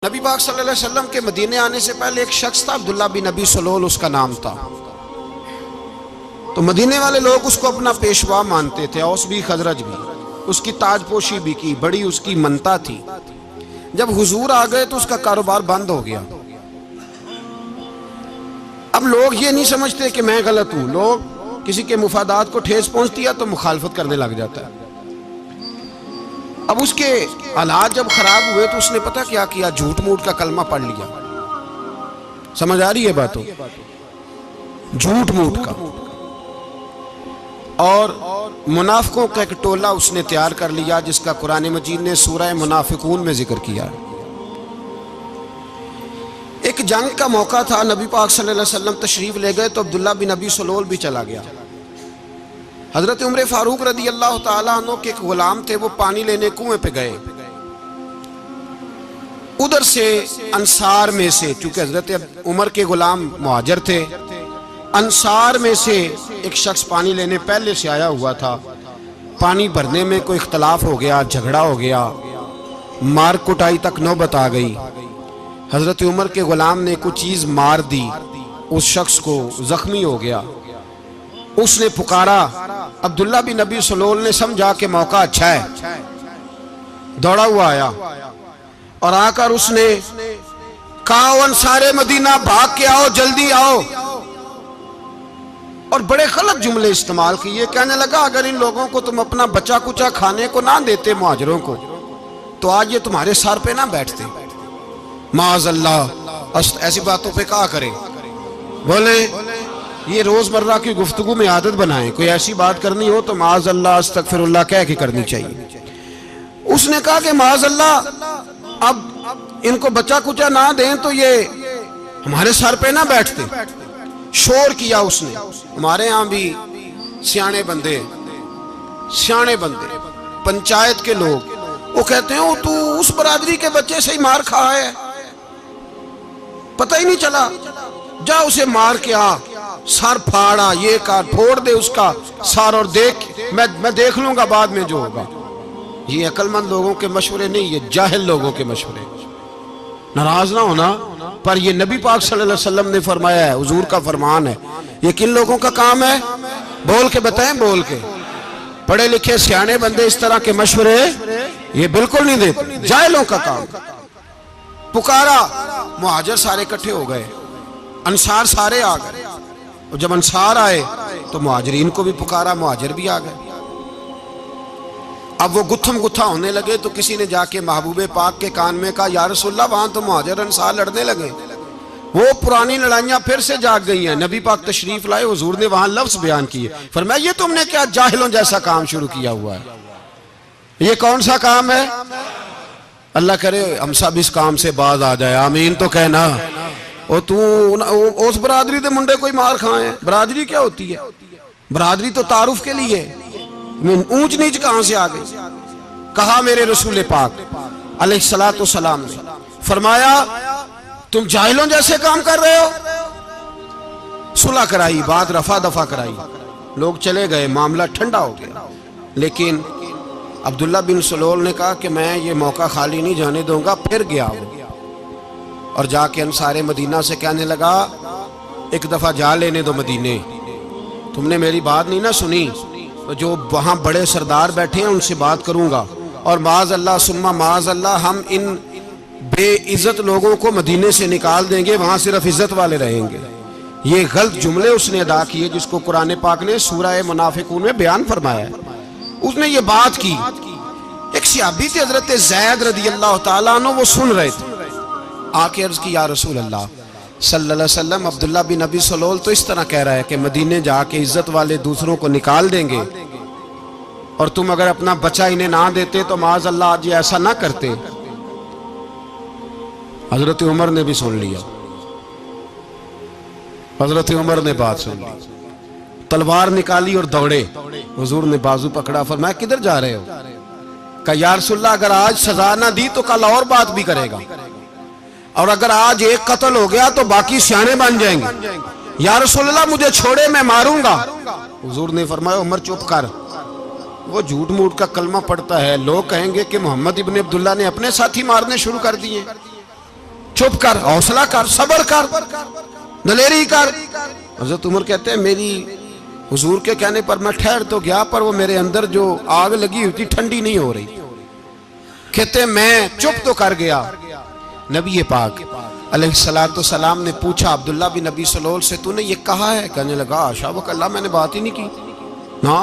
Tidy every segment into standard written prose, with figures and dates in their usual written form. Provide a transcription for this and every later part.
نبی پاک صلی اللہ علیہ وسلم کے مدینے آنے سے پہلے ایک شخص تھا، عبداللہ بن ابی سلول اس کا نام تھا۔ تو مدینے والے لوگ اس کو اپنا پیشوا مانتے تھے، اوس بھی خزرج بھی، اس کی تاج پوشی بھی کی، بڑی اس کی منتا تھی۔ جب حضور آ گئے تو اس کا کاروبار بند ہو گیا۔ اب لوگ یہ نہیں سمجھتے کہ میں غلط ہوں، لوگ کسی کے مفادات کو ٹھیس پہنچتی ہے تو مخالفت کرنے لگ جاتا ہے۔ اب اس کے حالات جب خراب ہوئے تو اس نے پتہ کیا کیا، جھوٹ موٹ کا کلمہ پڑھ لیا۔ سمجھ آ رہی ہے باتوں؟ جھوٹ موٹ کا، اور منافقوں کا ایک ٹولہ اس نے تیار کر لیا جس کا قرآن مجید نے سورہ منافقون میں ذکر کیا۔ ایک جنگ کا موقع تھا، نبی پاک صلی اللہ علیہ وسلم تشریف لے گئے تو عبداللہ بن ابی سلول بھی چلا گیا۔ حضرت عمر فاروق رضی اللہ تعالیٰ عنہ کے ایک غلام تھے، وہ پانی لینے کنویں پہ گئے۔ ادھر سے انصار میں سے، چونکہ حضرت عمر کے غلام مہاجر تھے، انصار میں سے ایک شخص پانی لینے پہلے سے آیا ہوا تھا۔ پانی بھرنے میں کوئی اختلاف ہو گیا، جھگڑا ہو گیا، مار کٹائی تک نوبت آ گئی۔ حضرت عمر کے غلام نے کچھ چیز مار دی، اس شخص کو زخمی ہو گیا۔ اس نے پکارا، عبداللہ بن ابی سلول نے سمجھا کہ موقع اچھا ہے، دوڑا ہوا آیا اور آ کر اس نے کہا، انصار مدینہ بھاگ کے آؤ، جلدی آؤ، اور بڑے غلط جملے استعمال کیے۔ کہنے لگا اگر ان لوگوں کو تم اپنا بچہ کچا کھانے کو نہ دیتے مہاجروں کو تو آج یہ تمہارے سر پہ نہ بیٹھتے۔ معاذ اللہ، ایسی باتوں پہ کہا کرے، بولے یہ روزمرہ کی گفتگو میں عادت بنائیں، کوئی ایسی بات کرنی ہو تو معاذ اللہ استغفر اللہ کہہ کے کرنی چاہیے۔ اس نے کہا کہ معاذ اللہ اب ان کو بچہ کچا نہ دیں تو یہ ہمارے سر پہ نہ بیٹھتے۔ شور کیا اس نے۔ ہمارے ہاں بھی سیانے بندے پنچایت کے لوگ وہ کہتے ہیں تو اس برادری کے بچے سے ہی مار کھا ہے، پتہ ہی نہیں چلا، جا اسے مار کے آ، سر پھاڑا، یہ کار پھوڑ دے اس کا سر، اور دیکھ میں دیکھ لوں گا بعد میں جو ہوگا۔ یہ عقل مند لوگوں کے مشورے نہیں، یہ جاہل لوگوں کے مشورے۔ ناراض نہ ہونا، پر یہ نبی پاک صلی اللہ علیہ وسلم نے فرمایا ہے، حضور کا فرمان ہے۔ یہ کن لوگوں کا کام ہے؟ بول کے بتائیں، بول کے۔ پڑھے لکھے سیانے بندے اس طرح کے مشورے یہ بالکل نہیں دیتے، جاہلوں کا کام۔ پکارا، مہاجر سارے اکٹھے ہو گئے، انصار سارے آ گئے، اور جب انصار آئے تو مہاجرین کو بھی پکارا، مہاجر بھی آ گئے۔ اب وہ گتھم گتھا ہونے لگے تو کسی نے جا کے محبوب پاک کے کان میں کہا، یا رسول اللہ وہاں تو مہاجر انصار لڑنے لگے۔ وہ پرانی لڑائیاں پھر سے جاگ گئی ہیں۔ نبی پاک تشریف لائے، حضور نے وہاں لفظ بیان کیے، فرمایا یہ تم نے کیا جاہلوں جیسا کام شروع کیا ہوا ہے؟ یہ کون سا کام ہے؟ اللہ کرے ہم سب اس کام سے باز آ جائے، آمین تو کہنا۔ اور تو اس برادری دے منڈے کوئی مار کھائیں؟ برادری کیا ہوتی ہے؟ برادری تو تعارف کے لیے، اونچ نیچ کہاں سے آ گئی؟ کہا میرے رسول پاک علیہ الصلوۃ والسلام نے فرمایا تم جاہلوں جیسے کام کر رہے ہو۔ صلح کرائی، بات رفع دفع کرائی، لوگ چلے گئے، معاملہ ٹھنڈا ہو گیا۔ لیکن عبداللہ بن سلول نے کہا کہ میں یہ موقع خالی نہیں جانے دوں گا۔ پھر گیا وہ اور جا کے انصار مدینہ سے کہنے لگا، ایک دفعہ جا لینے دو مدینے، تم نے میری بات نہیں نہ سنی تو جو وہاں بڑے سردار بیٹھے ہیں ان سے بات کروں گا، اور معاذ اللہ ثم معاذ اللہ ہم ان بے عزت لوگوں کو مدینے سے نکال دیں گے، وہاں صرف عزت والے رہیں گے۔ یہ غلط جملے اس نے ادا کیے جس کو قرآن پاک نے سورہ منافقون میں بیان فرمایا ہے۔ اس نے یہ بات کی۔ ایک صحابی تھے حضرت زید رضی اللہ تعالیٰ عنہ، وہ سن رہے تھے، آ کے عرض کی، یا رسول اللہ صلی اللہ علیہ وسلم عبداللہ بن ابی سلول تو اس طرح کہہ رہا ہے کہ مدینے جا کے عزت والے دوسروں کو نکال دیں گے، اور تم اگر اپنا بچہ انہیں نہ دیتے تو معاذ اللہ آج یہ ایسا نہ کرتے۔ حضرت عمر نے بھی سن لیا، حضرت عمر نے بات سن لی، تلوار نکالی اور دوڑے۔ حضور نے بازو پکڑا، فرمایا کدھر جا رہے ہو؟ کہا یا رسول اللہ اگر آج سزا نہ دی تو کل اور بات بھی کرے گا، اور اگر آج ایک قتل ہو گیا تو باقی سیانے بن جائیں گے۔ یا رسول اللہ مجھے چھوڑے، میں ماروں گا۔ حضور نے فرمایا عمر چپ کر، وہ جھوٹ موٹ کا کلمہ پڑھتا ہے، لوگ کہیں گے کہ محمد ابن عبداللہ نے اپنے ساتھی مارنے شروع کر دیے۔ چپ کر، حوصلہ کر، صبر کر، دلیری کر۔ حضرت عمر کہتے ہیں میری حضور کے کہنے پر میں ٹھہر تو گیا، پر وہ میرے اندر جو آگ لگی ہوئی تھی ٹھنڈی نہیں ہو رہی۔ کہتے ہیں میں چپ تو کر گیا۔ نبی پاک علیہ السلام نے پوچھا عبداللہ بن نبی سلول سے، تو نے یہ کہا ہے؟ کہنے لگا حاشا وکلا، میں نے بات ہی نہیں کی نا۔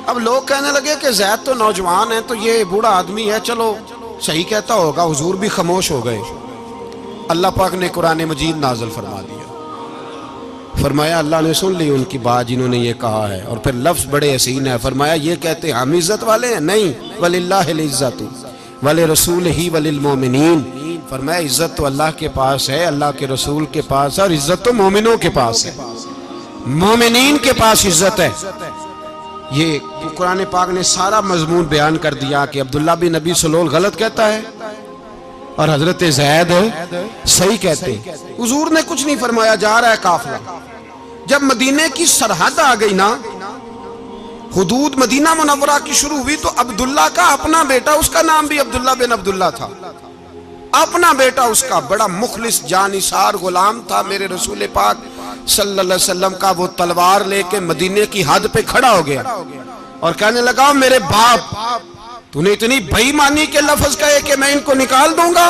اب لوگ کہنے لگے کہ زید تو نوجوان ہے، تو یہ بوڑھا آدمی ہے، چلو صحیح کہتا ہوگا۔ حضور بھی خاموش ہو گئے۔ اللہ پاک نے قرآن مجید نازل فرما دیا، فرمایا اللہ نے سن لی ان کی بات جنہوں نے یہ کہا ہے، اور پھر لفظ بڑے حسین ہے، فرمایا یہ کہتے ہم عزت والے ہیں؟ نہیں، وَلِلَّهِ الْعِزَّةُ وَلِرَسُولِهِ وَلِلْمُؤْمِنِينَ، فرمایا عزت تو اللہ کے پاس ہے، اللہ کے رسول کے پاس ہے، اور عزت تو مومنوں کے پاس ہے، مومنین کے پاس عزت ہے۔ یہ قرآن پاک نے سارا مضمون بیان کر دیا کہ عبداللہ بن نبی سلول غلط کہتا ہے اور حضرت زید صحیح کہتے ہیں۔ حضور نے کچھ نہیں فرمایا، جا رہا ہے قافلہ۔ جب مدینے کی سرحد آ گئی نا، حدود مدینہ منورہ کی شروع ہوئی، تو عبداللہ کا اپنا بیٹا، اس کا نام بھی عبداللہ بن عبداللہ تھا، اپنا بیٹا اس کا بڑا مخلص جانثار غلام تھا میرے رسول پاک صلی اللہ علیہ وسلم کا۔ وہ تلوار لے کے مدینے کی حد پہ کھڑا ہو گیا اور کہنے لگا میرے باپ، تو نے اتنی بے ایمانی کے لفظ کہے کہ میں ان کو نکال دوں گا؟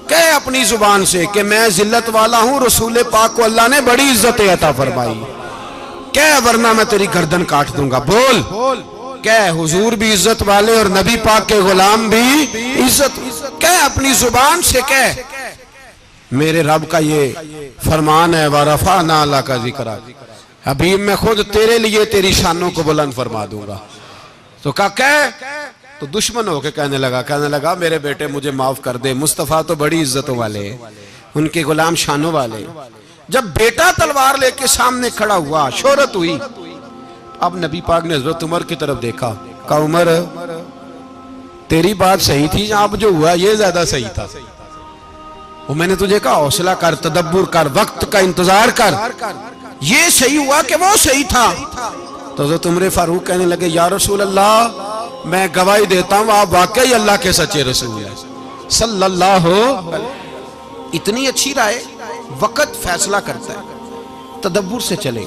کہے اپنی زبان سے کہ میں ذلت والا ہوں، رسول پاک کو اللہ نے بڑی عزت عطا فرمائی، کہے ورنہ میں تیری گردن کاٹ دوں گا۔ بول، کہے حضور بھی عزت والے اور نبی پاک کے غلام بھی عزت، کہے اپنی زبان سے، کہے میرے رب کا یہ فرمان ہے وَرَفَعْنَا لَكَ ذِكْرَكَ، حبیب میں خود تیرے لیے تیری شانوں کو بلند فرما دوں گا۔ تو کہا تو دشمن ہو کے کہنے لگا میرے بیٹے مجھے معاف کر دے، مصطفیٰ تو بڑی عزتوں والے ہیں، ان کے غلام شانوں والے۔ جب بیٹا تلوار لے کے سامنے کھڑا ہوا، شہرت ہوئی، اب نبی پاک نے حضرت عمر کی طرف دیکھا، کہا عمر تیری بات صحیح تھی، اب جو ہوا یہ زیادہ صحیح تھا، وہ میں نے تجھے کہا حوصلہ کر، تدبر کر، وقت کا انتظار کر، یہ صحیح ہوا کہ وہ صحیح تھا۔ تو حضرت عمر فاروق کہنے لگے یا رسول اللہ، میں گواہی دیتا ہوں آپ واقعی اللہ کے سچے رسول ہیں صلی اللہ علیہ۔ اتنی اچھی رائے، وقت فیصلہ کرتا ہے، تدبر سے چلے،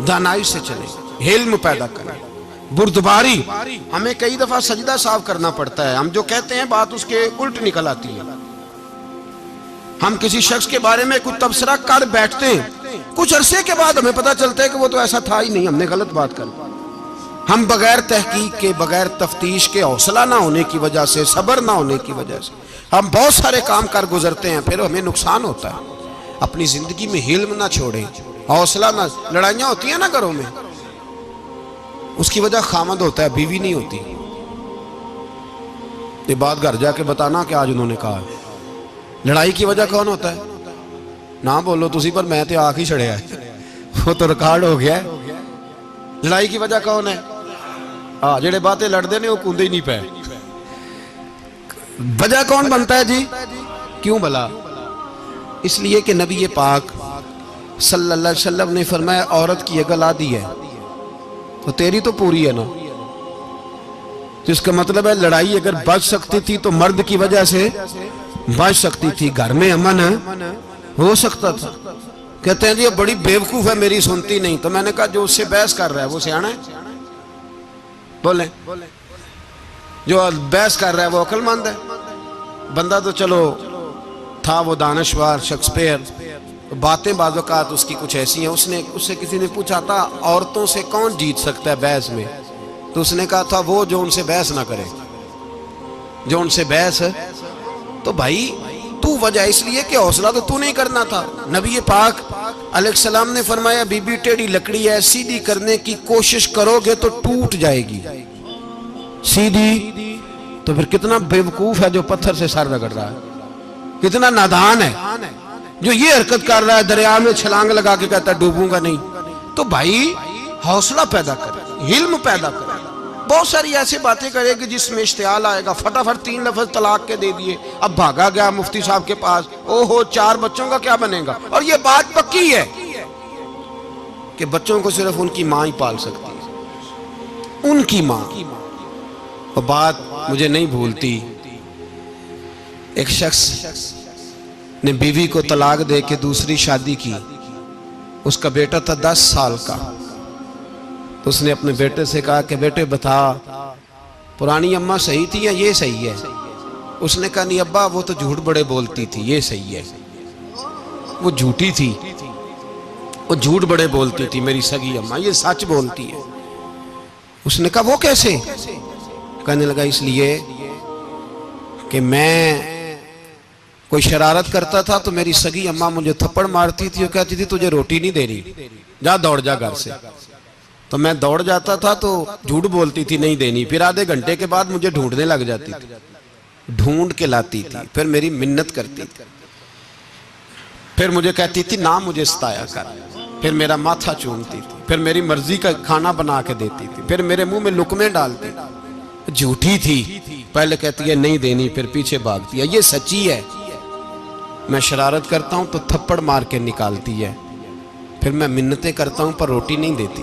دانائی سے چلے، علم پیدا کریں، بردباری۔ ہمیں کئی دفعہ سجدہ صاف کرنا پڑتا ہے، ہم جو کہتے ہیں بات اس کے الٹ نکل آتی ہے۔ ہم کسی شخص کے بارے میں کچھ تبصرہ کر بیٹھتے ہیں، کچھ عرصے کے بعد ہمیں پتہ چلتا ہے کہ وہ تو ایسا تھا ہی نہیں، ہم نے غلط بات کر۔ ہم بغیر تحقیق کے، بغیر تفتیش کے، حوصلہ نہ ہونے کی وجہ سے، صبر نہ ہونے کی وجہ سے ہم بہت سارے کام کر گزرتے ہیں، پھر ہمیں نقصان ہوتا ہے۔ اپنی زندگی میں حلم نہ چھوڑیں، حوصلہ نہ، لڑائیاں ہوتی ہیں نا گھروں میں، اس کی وجہ خامد ہوتا ہے، بیوی نہیں ہوتی۔ یہ بات گھر جا کے بتانا کہ آج انہوں نے کہا ہے۔ لڑائی کی وجہ کون ہوتا ہے؟ نہ بولو تسی، پر میں تے آنکھ ہی چھڑیا ہے، وہ تو ریکارڈ ہو گیا ہے۔ لڑائی کی وجہ کون ہے؟ جڑے باتیں لڑتے ہیں وہ کوندے ہی نہیں پے۔ وجہ کون بنتا ہے جی؟ کیوں بلا؟ اس لیے کہ نبی پاک صلی اللہ علیہ وسلم نے فرمایا عورت کی اگل آدھی ہے تو تیری تو پوری ہے نا۔ جس کا مطلب ہے لڑائی اگر بچ سکتی تھی تو مرد کی وجہ سے بچ سکتی تھی، گھر میں امن ہو سکتا تھا۔ کہتے ہیں جی یہ بڑی بیوقوف ہے، میری سنتی نہیں۔ تو میں نے کہا جو اس سے بحث کر رہا ہے وہ سیانا ہے؟ بولیں، جو بحث کر رہا ہے وہ عقل مند ہے؟ بندہ تو چلو تھا وہ دانشور، شیکسپیئر، باتیں بعض اوقات اس کی کچھ ایسی ہیں۔ اس سے کسی نے پوچھا تھا عورتوں سے کون جیت سکتا ہے بحث میں، تو اس نے کہا تھا وہ جو ان سے بحث نہ کرے، جو ان سے بحث۔ تو بھائی تو وجہ اس لیے کہ حوصلہ تو نہیں کرنا تھا۔ نبی پاک علیہ السلام نے فرمایا بی بی ٹیڑھی لکڑی ہے، سیدھی کرنے کی کوشش کرو گے تو ٹوٹ جائے گی سیدھی۔ تو پھر کتنا بیوقوف ہے جو پتھر سے سر رگڑ رہا ہے، کتنا نادان ہے جو یہ حرکت کر رہا ہے، دریا میں چھلانگ لگا کے کہتا ہے ڈوبوں گا نہیں۔ تو بھائی حوصلہ پیدا کرے، علم پیدا کرے۔ بہت ساری ایسی باتیں کرے کہ جس میں اشتعال آئے گا، فٹافٹ 3 لفظ طلاق کے دے دیے، اب بھاگا گیا مفتی صاحب کے پاس، اوہو 4 بچوں کا کیا بنے گا۔ اور یہ بات پکی ہے کہ بچوں کو صرف ان کی ماں ہی پال سکتی ہے، ان کی ماں۔ اور بات مجھے نہیں بھولتی، ایک شخص نے بیوی کو طلاق دے کے دوسری شادی کی. اس کا بیٹا تھا 10 سال کا. تو اس نے اپنے بیٹے سے کہا کہ بیٹے بتا پرانی اماں صحیح تھی یا یہ صحیح ہے؟ اس نے کہا نہیں ابا وہ تو جھوٹ بڑے بولتی تھی، یہ صحیح ہے. وہ جھوٹی تھی، وہ جھوٹ بڑے بولتی تھی میری سگی اماں، یہ سچ بولتی ہے. اس نے کہا وہ کیسے؟ کہنے لگا اس لیے کہ میں کوئی شرارت کرتا تھا تو میری سگی اماں مجھے تھپڑ مارتی تھی اور کہتی تھی تجھے روٹی نہیں دے رہی، جا دوڑ جا گھر سے. تو میں دوڑ جاتا تھا تو جھوٹ بولتی تھی نہیں دینی، پھر آدھے گھنٹے کے بعد مجھے ڈھونڈنے لگ جاتی تھی، ڈھونڈ کے لاتی تھی، پھر میری منت کرتی تھی، پھر مجھے کہتی تھی نہ مجھے ستایا کر، پھر میرا ماتھا چومتی تھی، پھر میری مرضی کا کھانا بنا کے دیتی تھی، پھر میرے منہ میں لقمے ڈالتی تھی. جھوٹی تھی، پہلے کہتی ہے نہیں دینی پھر پیچھے بھاگتی ہے. یہ سچی ہے، میں شرارت کرتا ہوں تو تھپڑ مار کے نکالتی ہے، پھر میں منتیں کرتا ہوں پر روٹی نہیں دیتی،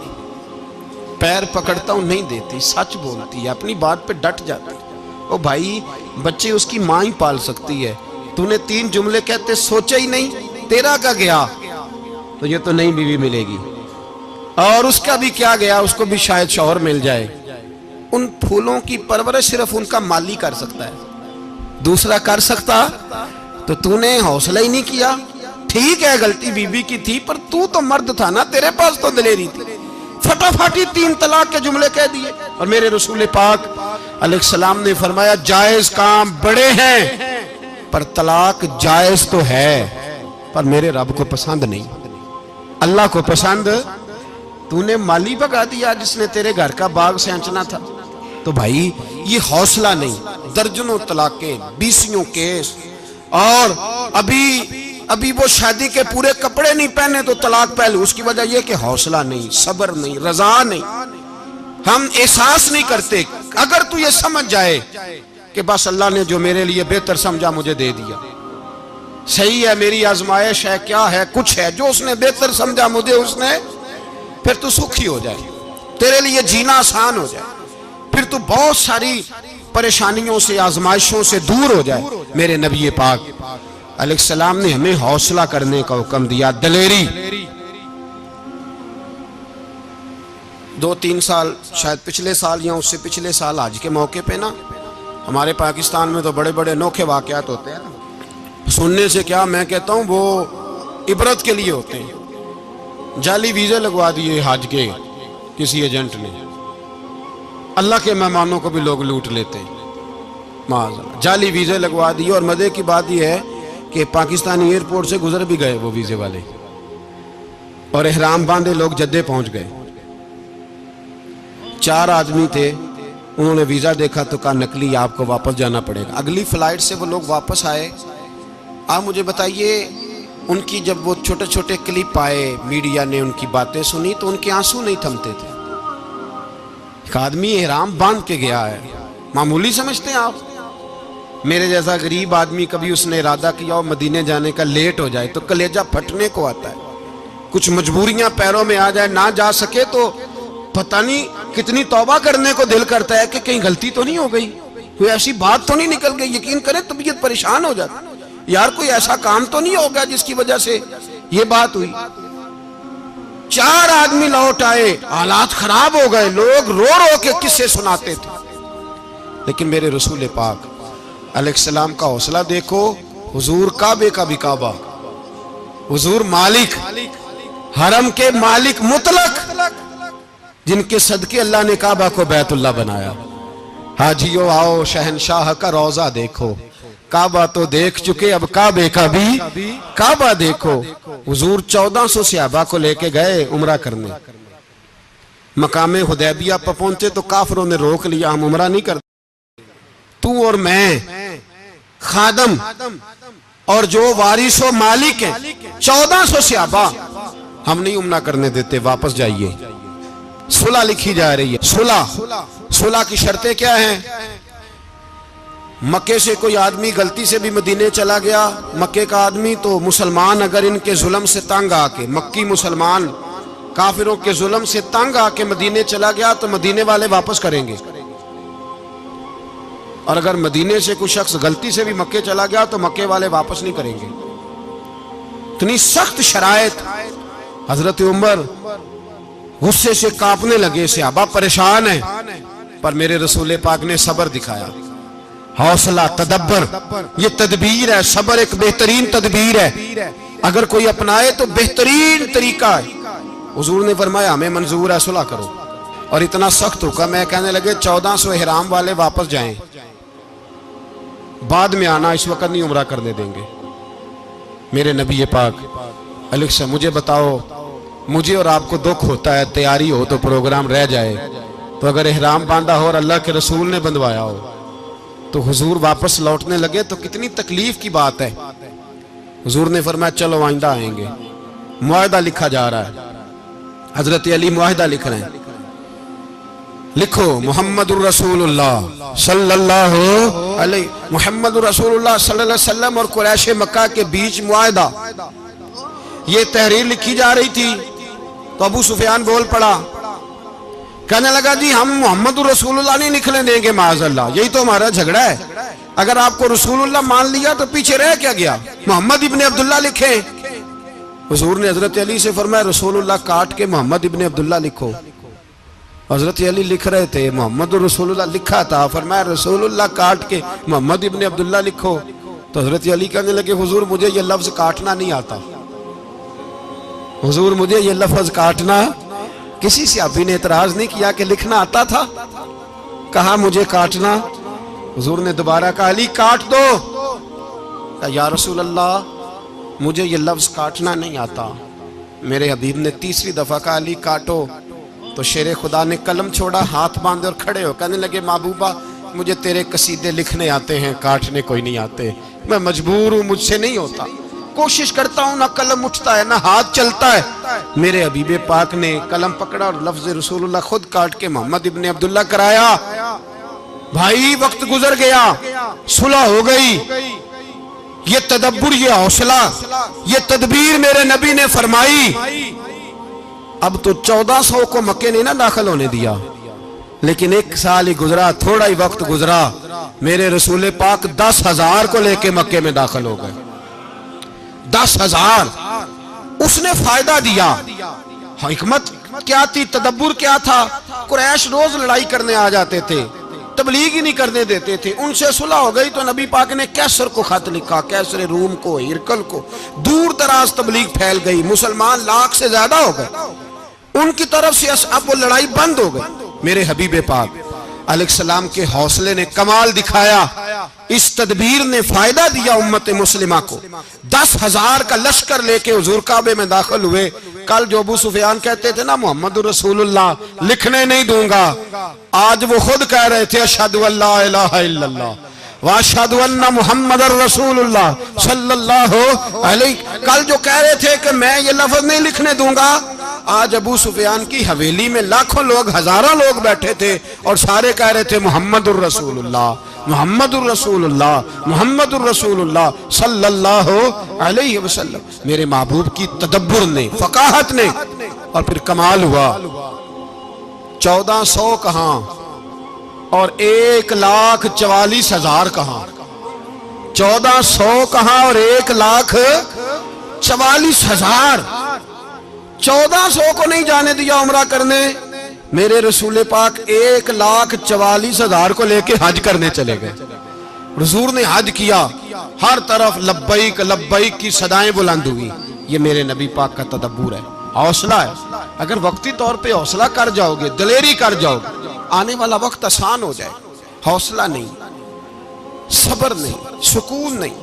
پیر پکڑتا ہوں نہیں دیتی. سچ بولتی ہے، اپنی بات پہ ڈٹ جاتی. او بھائی بچے اس کی ماں ہی پال سکتی ہے، تو نے 3 جملے کہتے سوچا ہی نہیں، تیرا کا گیا تو یہ تو نئی بیوی ملے گی، اور اس کا بھی کیا گیا، اس کو بھی شاید شوہر مل جائے. ان پھولوں کی پرورش صرف ان کا مالی کر سکتا ہے، دوسرا کر سکتا تو نے حوصلہ ہی نہیں کیا. ٹھیک ہے غلطی بیوی کی تھی پر تو مرد تھا نا، تیرے پاس تو دلیری تھی. فٹافٹی 3 طلاق کے جملے کہہ دیے. اور میرے رسول پاک علیہ السلام نے فرمایا جائز کام بڑے ہیں پر طلاق جائز تو ہے پر میرے رب کو پسند نہیں، اللہ کو پسند. تو نے مالی بگا دیا جس نے تیرے گھر کا باغ سینچنا تھا. تو بھائی یہ حوصلہ نہیں، درجنوں طلاقیں، 20 کیس، اور ابھی وہ شادی کے پورے کپڑے نہیں پہنے تو طلاق پہلے. اس کی وجہ یہ کہ حوصلہ نہیں، صبر نہیں، رضا نہیں، ہم احساس نہیں کرتے. اگر تو یہ سمجھ جائے کہ بس اللہ نے جو میرے لیے بہتر سمجھا مجھے دے دیا، صحیح ہے میری آزمائش ہے کیا ہے کچھ ہے، جو اس نے بہتر سمجھا مجھے اس نے، پھر تو سکھی ہو جائے، تیرے لیے جینا آسان ہو جائے، پھر تو بہت ساری پریشانیوں سے آزمائشوں سے دور ہو جائے. میرے نبی پاک علیہ السلام نے ہمیں حوصلہ کرنے کا حکم دیا، دلیری. 2-3 سال شاید پچھلے سال یا اس سے پچھلے سال حج کے موقع پہ نا ہمارے پاکستان میں تو بڑے بڑے انوکھے واقعات ہوتے ہیں نا، سننے سے کیا میں کہتا ہوں وہ عبرت کے لیے ہوتے ہیں. جعلی ویزے لگوا دیے حج کے کسی ایجنٹ نے، اللہ کے مہمانوں کو بھی لوگ لوٹ لیتے ہیں، معاذاللہ جعلی ویزے لگوا دیے. اور مزے کی بات یہ ہے کہ پاکستانی ایئرپورٹ سے گزر بھی گئے وہ ویزے والے، اور احرام باندھے لوگ جدے پہنچ گئے. 4 آدمی تھے، انہوں نے ویزا دیکھا تو کہا نقلی آپ کو واپس جانا پڑے گا. اگلی فلائٹ سے وہ لوگ واپس آئے. آپ مجھے بتائیے ان کی جب وہ چھوٹے چھوٹے کلپ آئے، میڈیا نے ان کی باتیں سنی تو ان کے آنسو نہیں تھمتے تھے. ایک آدمی احرام باندھ کے گیا ہے، معمولی سمجھتے ہیں آپ؟ میرے جیسا غریب آدمی کبھی اس نے ارادہ کیا اور مدینے جانے کا لیٹ ہو جائے تو کلیجہ پھٹنے کو آتا ہے. کچھ مجبوریاں پیروں میں آ جائے، نہ جا سکے تو پتہ نہیں کتنی توبہ کرنے کو دل کرتا ہے کہ کہیں غلطی تو نہیں ہو گئی، کوئی ایسی بات تو نہیں نکل گئی. یقین کریں طبیعت پریشان ہو جاتی، یار کوئی ایسا کام تو نہیں ہوگا جس کی وجہ سے یہ بات ہوئی. 4 آدمی لوٹ آئے، حالات خراب ہو گئے، لوگ رو رو کے قصے سناتے تھے. لیکن میرے رسول پاک علیہ السلام کا حوصلہ دیکھو. حضور کعبے کا بھی کعبہ، حضور مالک، حرم کے مالک مطلق، جن کے صدقے اللہ نے کعبہ کو بیت اللہ بنایا. حاجیو آؤ شہنشاہ کا روضہ دیکھو، کعبہ تو دیکھ چکے اب کعبے کا بھی کعبہ دیکھو. حضور 1400 صحابہ کو لے کے گئے عمرہ کرنے. مقام حدیبیہ پر پہنچے تو کافروں نے روک لیا، ہم عمرہ نہیں کرتے. تو اور میں خادم اور جو وارث و مالک ہیں 1400 صحابہ، ہم نہیں عمرہ کرنے دیتے، واپس جائیے. صلح لکھی جا رہی ہے. صلح کی شرطیں کیا ہیں؟ مکے سے کوئی آدمی غلطی سے بھی مدینے چلا گیا، مکے کا آدمی، تو مسلمان اگر ان کے ظلم سے تنگ آ کے، مکی مسلمان کافروں کے ظلم سے تنگ آ کے مدینے چلا گیا تو مدینے والے واپس کریں گے. اور اگر مدینے سے کوئی شخص غلطی سے بھی مکے چلا گیا تو مکے والے واپس نہیں کریں گے. اتنی سخت شرائط. حضرت عمر غصے سے کانپنے لگے, صحابہ پریشان ہیں, پر میرے رسول پاک نے صبر دکھایا, حوصلہ, تدبر. یہ تدبیر ہے, صبر ایک بہترین تدبیر ہے, اگر کوئی اپنائے تو بہترین طریقہ ہے. حضور نے فرمایا ہمیں منظور ہے, صلح کرو. اور اتنا سخت حکم ہے, کہنے لگے 1400 احرام والے واپس جائیں, بعد میں آنا, اس وقت نہیں عمرہ کرنے دیں گے. میرے نبی پاک علیہ السلام, مجھے بتاؤ, مجھے اور آپ کو دکھ ہوتا ہے تیاری ہو تو پروگرام رہ جائے, تو اگر احرام باندھا ہو اور اللہ کے رسول نے بندھوایا ہو تو حضور واپس لوٹنے لگے تو کتنی تکلیف کی بات ہے. حضور نے فرمایا چلو آئندہ آئیں گے. معاہدہ لکھا جا رہا ہے, حضرت علی معاہدہ لکھ رہے ہیں. لکھو محمد الرسول اللہ صلی اللہ علیہ محمد الرسول اللہ صلی اللہ علیہ وسلم اور قریش مکہ کے بیچ معاہدہ. یہ تحریر لکھی جا رہی تھی تو ابو سفیان بول پڑا, کہنے لگا جی ہم محمد الرسول اللہ نہیں نکلنے دیں گے معاذ اللہ, یہی تو ہمارا جھگڑا ہے. اگر آپ کو رسول اللہ مان لیا تو پیچھے رہ کیا گیا, محمد ابن عبداللہ لکھیں. حضور نے حضرت علی سے فرمایا رسول اللہ کاٹ کے محمد ابن عبداللہ لکھو. حضرت علی لکھ رہے تھے, محمد رسول اللہ لکھا تھا, فرمایا رسول اللہ کاٹ کے محمد ابن عبداللہ لکھو. تو حضرت علی کہنے لگے حضور مجھے یہ لفظ کاٹنا نہیں آتا, حضور مجھے یہ لفظ کاٹنا. کسی صحابی نے اعتراض نہیں کیا کہ لکھنا آتا تھا, کہا مجھے کاٹنا. حضور نے دوبارہ کہا علی کاٹ دو. کہا یا رسول اللہ مجھے یہ لفظ کاٹنا نہیں آتا. میرے حبیب نے تیسری دفعہ کہا علی کاٹو. تو شیر خدا نے قلم چھوڑا, ہاتھ باندھے اور کھڑے ہو کہنے لگے محبوبہ مجھے تیرے قصیدے لکھنے آتے ہیں, کاٹنے کوئی نہیں آتے, میں مجبور ہوں, مجھ سے نہیں ہوتا. کوشش کرتا ہوں, نہ قلم اٹھتا ہے نہ ہاتھ چلتا ہے. میرے حبیب پاک نے قلم پکڑا اور لفظ رسول اللہ خود کاٹ کے محمد ابن عبداللہ کرایا. بھائی وقت گزر گیا, صلح ہو گئی. یہ تدبر, یہ حوصلہ, یہ تدبیر میرے نبی نے فرمائی. اب تو 1400 کو مکے نے نہ داخل ہونے دیا, لیکن ایک سال ہی گزرا, تھوڑا ہی وقت گزرا, میرے رسول پاک 10,000 کو لے کے مکے میں داخل ہو گئے. 10,000. اس نے فائدہ دیا. حکمت کیا تھی, تدبر کیا تھا. قریش روز لڑائی کرنے آ جاتے تھے, تبلیغ ہی نہیں کرنے دیتے تھے. ان سے صلح ہو گئی تو نبی پاک نے کیسر کو خط لکھا, کیسر روم کو, ہرکل کو. دور دراز تبلیغ پھیل گئی, مسلمان 100,000 سے زیادہ ہو گئے. ان کی طرف سے اب وہ لڑائی بند ہو گئی. میرے حبیب پاک علیہ السلام کے حوصلے نے کمال دکھایا, اس تدبیر نے فائدہ دیا امت مسلمہ کو. 10,000 کا لشکر لے کے حضور کعبے میں داخل ہوئے. کل جو ابو سفیان کہتے تھے نا محمد رسول اللہ لکھنے نہیں دوں گا, آج وہ خود کہہ رہے تھے اشہدو ان لا الہ الا اللہ واشہدو ان محمد رسول اللہ صلی اللہ علیہ. کل جو کہہ رہے تھے کہ میں یہ لفظ نہیں لکھنے دوں گا, آج ابو سفیان کی حویلی میں لاکھوں لوگ, ہزاروں لوگ بیٹھے تھے اور سارے کہہ رہے تھے محمد الرسول اللہ محمد الرسول اللہ محمد الرسول اللہ صلی اللہ علیہ وسلم. میرے محبوب کی تدبر نے, فقاہت نے, اور پھر کمال ہوا. 1400 کہاں اور 1,44,000 کہاں. 1400 کہاں اور 1,44,000. 1400 کو نہیں جانے دیا عمرہ کرنے. میرے رسول پاک 1,44,000 کو لے کے حج کرنے چلے گئے. حضور نے حج کیا, ہر طرف لبیک لبیک کی صدائیں بلند ہوئی. یہ میرے نبی پاک کا تدبر ہے, حوصلہ ہے. اگر وقتی طور پہ حوصلہ کر جاؤ گے, دلیری کر جاؤ گے, آنے والا وقت آسان ہو جائے. حوصلہ نہیں, صبر نہیں, سکون نہیں,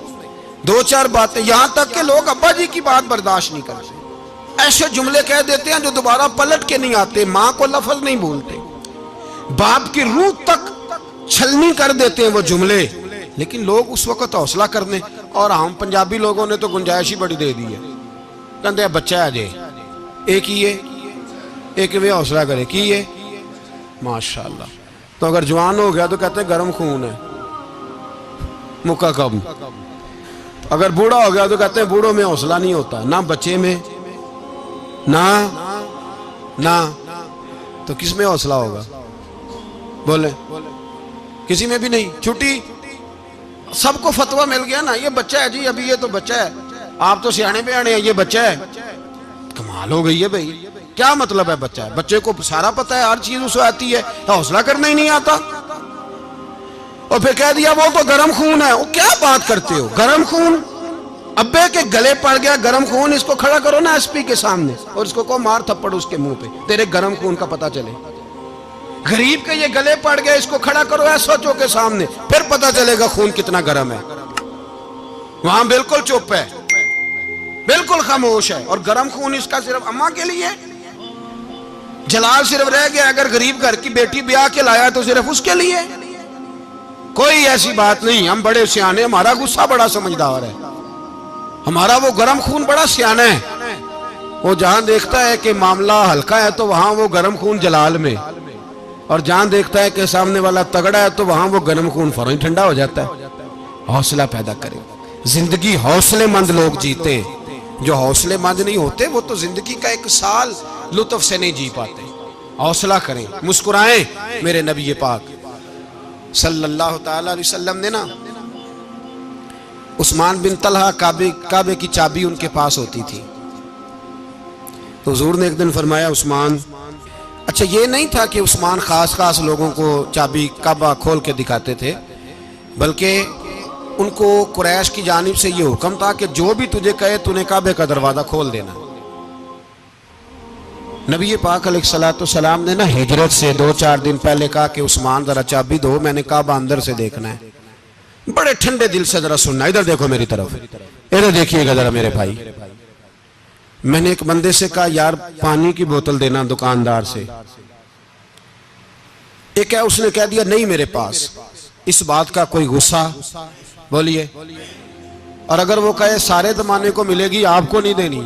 2-4 باتیں, یہاں تک کہ لوگ ابا جی کی بات برداشت نہیں کرتے. ایسے جملے کہہ دیتے ہیں جو دوبارہ پلٹ کے نہیں آتے. ماں کو لفظ نہیں بولتے, باپ کی روح تک چھلنی کر دیتے ہیں وہ جملے. لیکن لوگ اس وقت حوصلہ کرنے, اور ہم پنجابی لوگوں نے تو گنجائش ہی بڑی دے دی ہے. کہتے ہیں بچہ ہے جے ایک ہی ہے, ایک میں حوصلہ کرے کی ہے ماشاءاللہ. تو اگر جوان ہو گیا تو کہتے ہیں گرم خون ہے مکہ کب. اگر بوڑھا ہو گیا تو کہتے ہیں بوڑھوں میں حوصلہ نہیں ہوتا, نہ بچے میں نہ تو کس میں حوصلہ ہوگا؟ بولے کسی میں بھی نہیں. چھٹی سب کو فتویٰ مل گیا نا, یہ بچہ ہے جی, ابھی یہ تو بچہ ہے, آپ تو سیانے بیانے ہیں, یہ بچہ ہے. کمال ہو گئی ہے بھائی, کیا مطلب ہے بچہ ہے؟ بچے کو سارا پتہ ہے, ہر چیز اسے آتی ہے, حوصلہ کرنا ہی نہیں آتا. اور پھر کہہ دیا وہ تو گرم خون ہے. وہ کیا بات کرتے ہو, گرم خون؟ ابے کے گلے پڑ گیا گرم خون, اس کو کھڑا کرو نا ایس پی کے سامنے اور اس کو کہو مار تھپڑ اس کے منہ پہ, تیرے گرم خون کا پتہ چلے. غریب کے یہ گلے پڑ گیا, اس کو کھڑا کرو ایس او کے سامنے, پھر پتہ چلے گا خون کتنا گرم ہے. وہاں بالکل چپ ہے, بالکل خاموش ہے. اور گرم خون اس کا صرف اماں کے لیے, جلال صرف رہ گیا اگر غریب گھر کی بیٹی بیاہ کے لایا تو صرف اس کے لیے. کوئی ایسی بات نہیں. ہم بڑے سیانے, ہمارا غصہ بڑا سمجھدار ہے, ہمارا وہ گرم خون بڑا سیانا ہے. وہ جہاں دیکھتا ہے کہ معاملہ ہلکا ہے تو وہاں وہ گرم خون جلال میں, اور جہاں دیکھتا ہے کہ سامنے والا تگڑا ہے تو وہاں وہ گرم خون فوراً ٹھنڈا ہو جاتا ہے. حوصلہ پیدا کریں. زندگی حوصلے مند لوگ جیتے ہیں, جو حوصلے مند نہیں ہوتے وہ تو زندگی کا ایک سال لطف سے نہیں جی پاتے. حوصلہ کریں, مسکرائیں. میرے نبی پاک صلی اللہ تعالی علیہ وسلم نے نا عثمان بن طلحہ, کعبے کی چابی ان کے پاس ہوتی تھی, تو حضور نے ایک دن فرمایا عثمان, اچھا یہ نہیں تھا کہ عثمان خاص لوگوں کو چابی کعبہ کھول کے دکھاتے تھے, بلکہ ان کو قریش کی جانب سے یہ حکم تھا کہ جو بھی تجھے کہے تو نے کعبے کا دروازہ کھول دینا. نبی پاک علیہ الصلوۃ والسلام نے نا ہجرت سے 2-4 دن پہلے کہا کہ عثمان ذرا چابی دو, میں نے کعبہ اندر سے دیکھنا ہے. بڑے ٹھنڈے دل سے ذرا سننا, ادھر دیکھو میری طرف, ادھر دیکھیے گا ذرا میرے بھائی. میں نے ایک بندے سے کہا یار پانی کی بوتل دینا دکاندار سے, ایک ہے اس نے کہہ دیا نہیں میرے پاس. اس بات کا کوئی غصہ بولیے, اور اگر وہ کہے سارے زمانے کو ملے گی آپ کو نہیں دینی,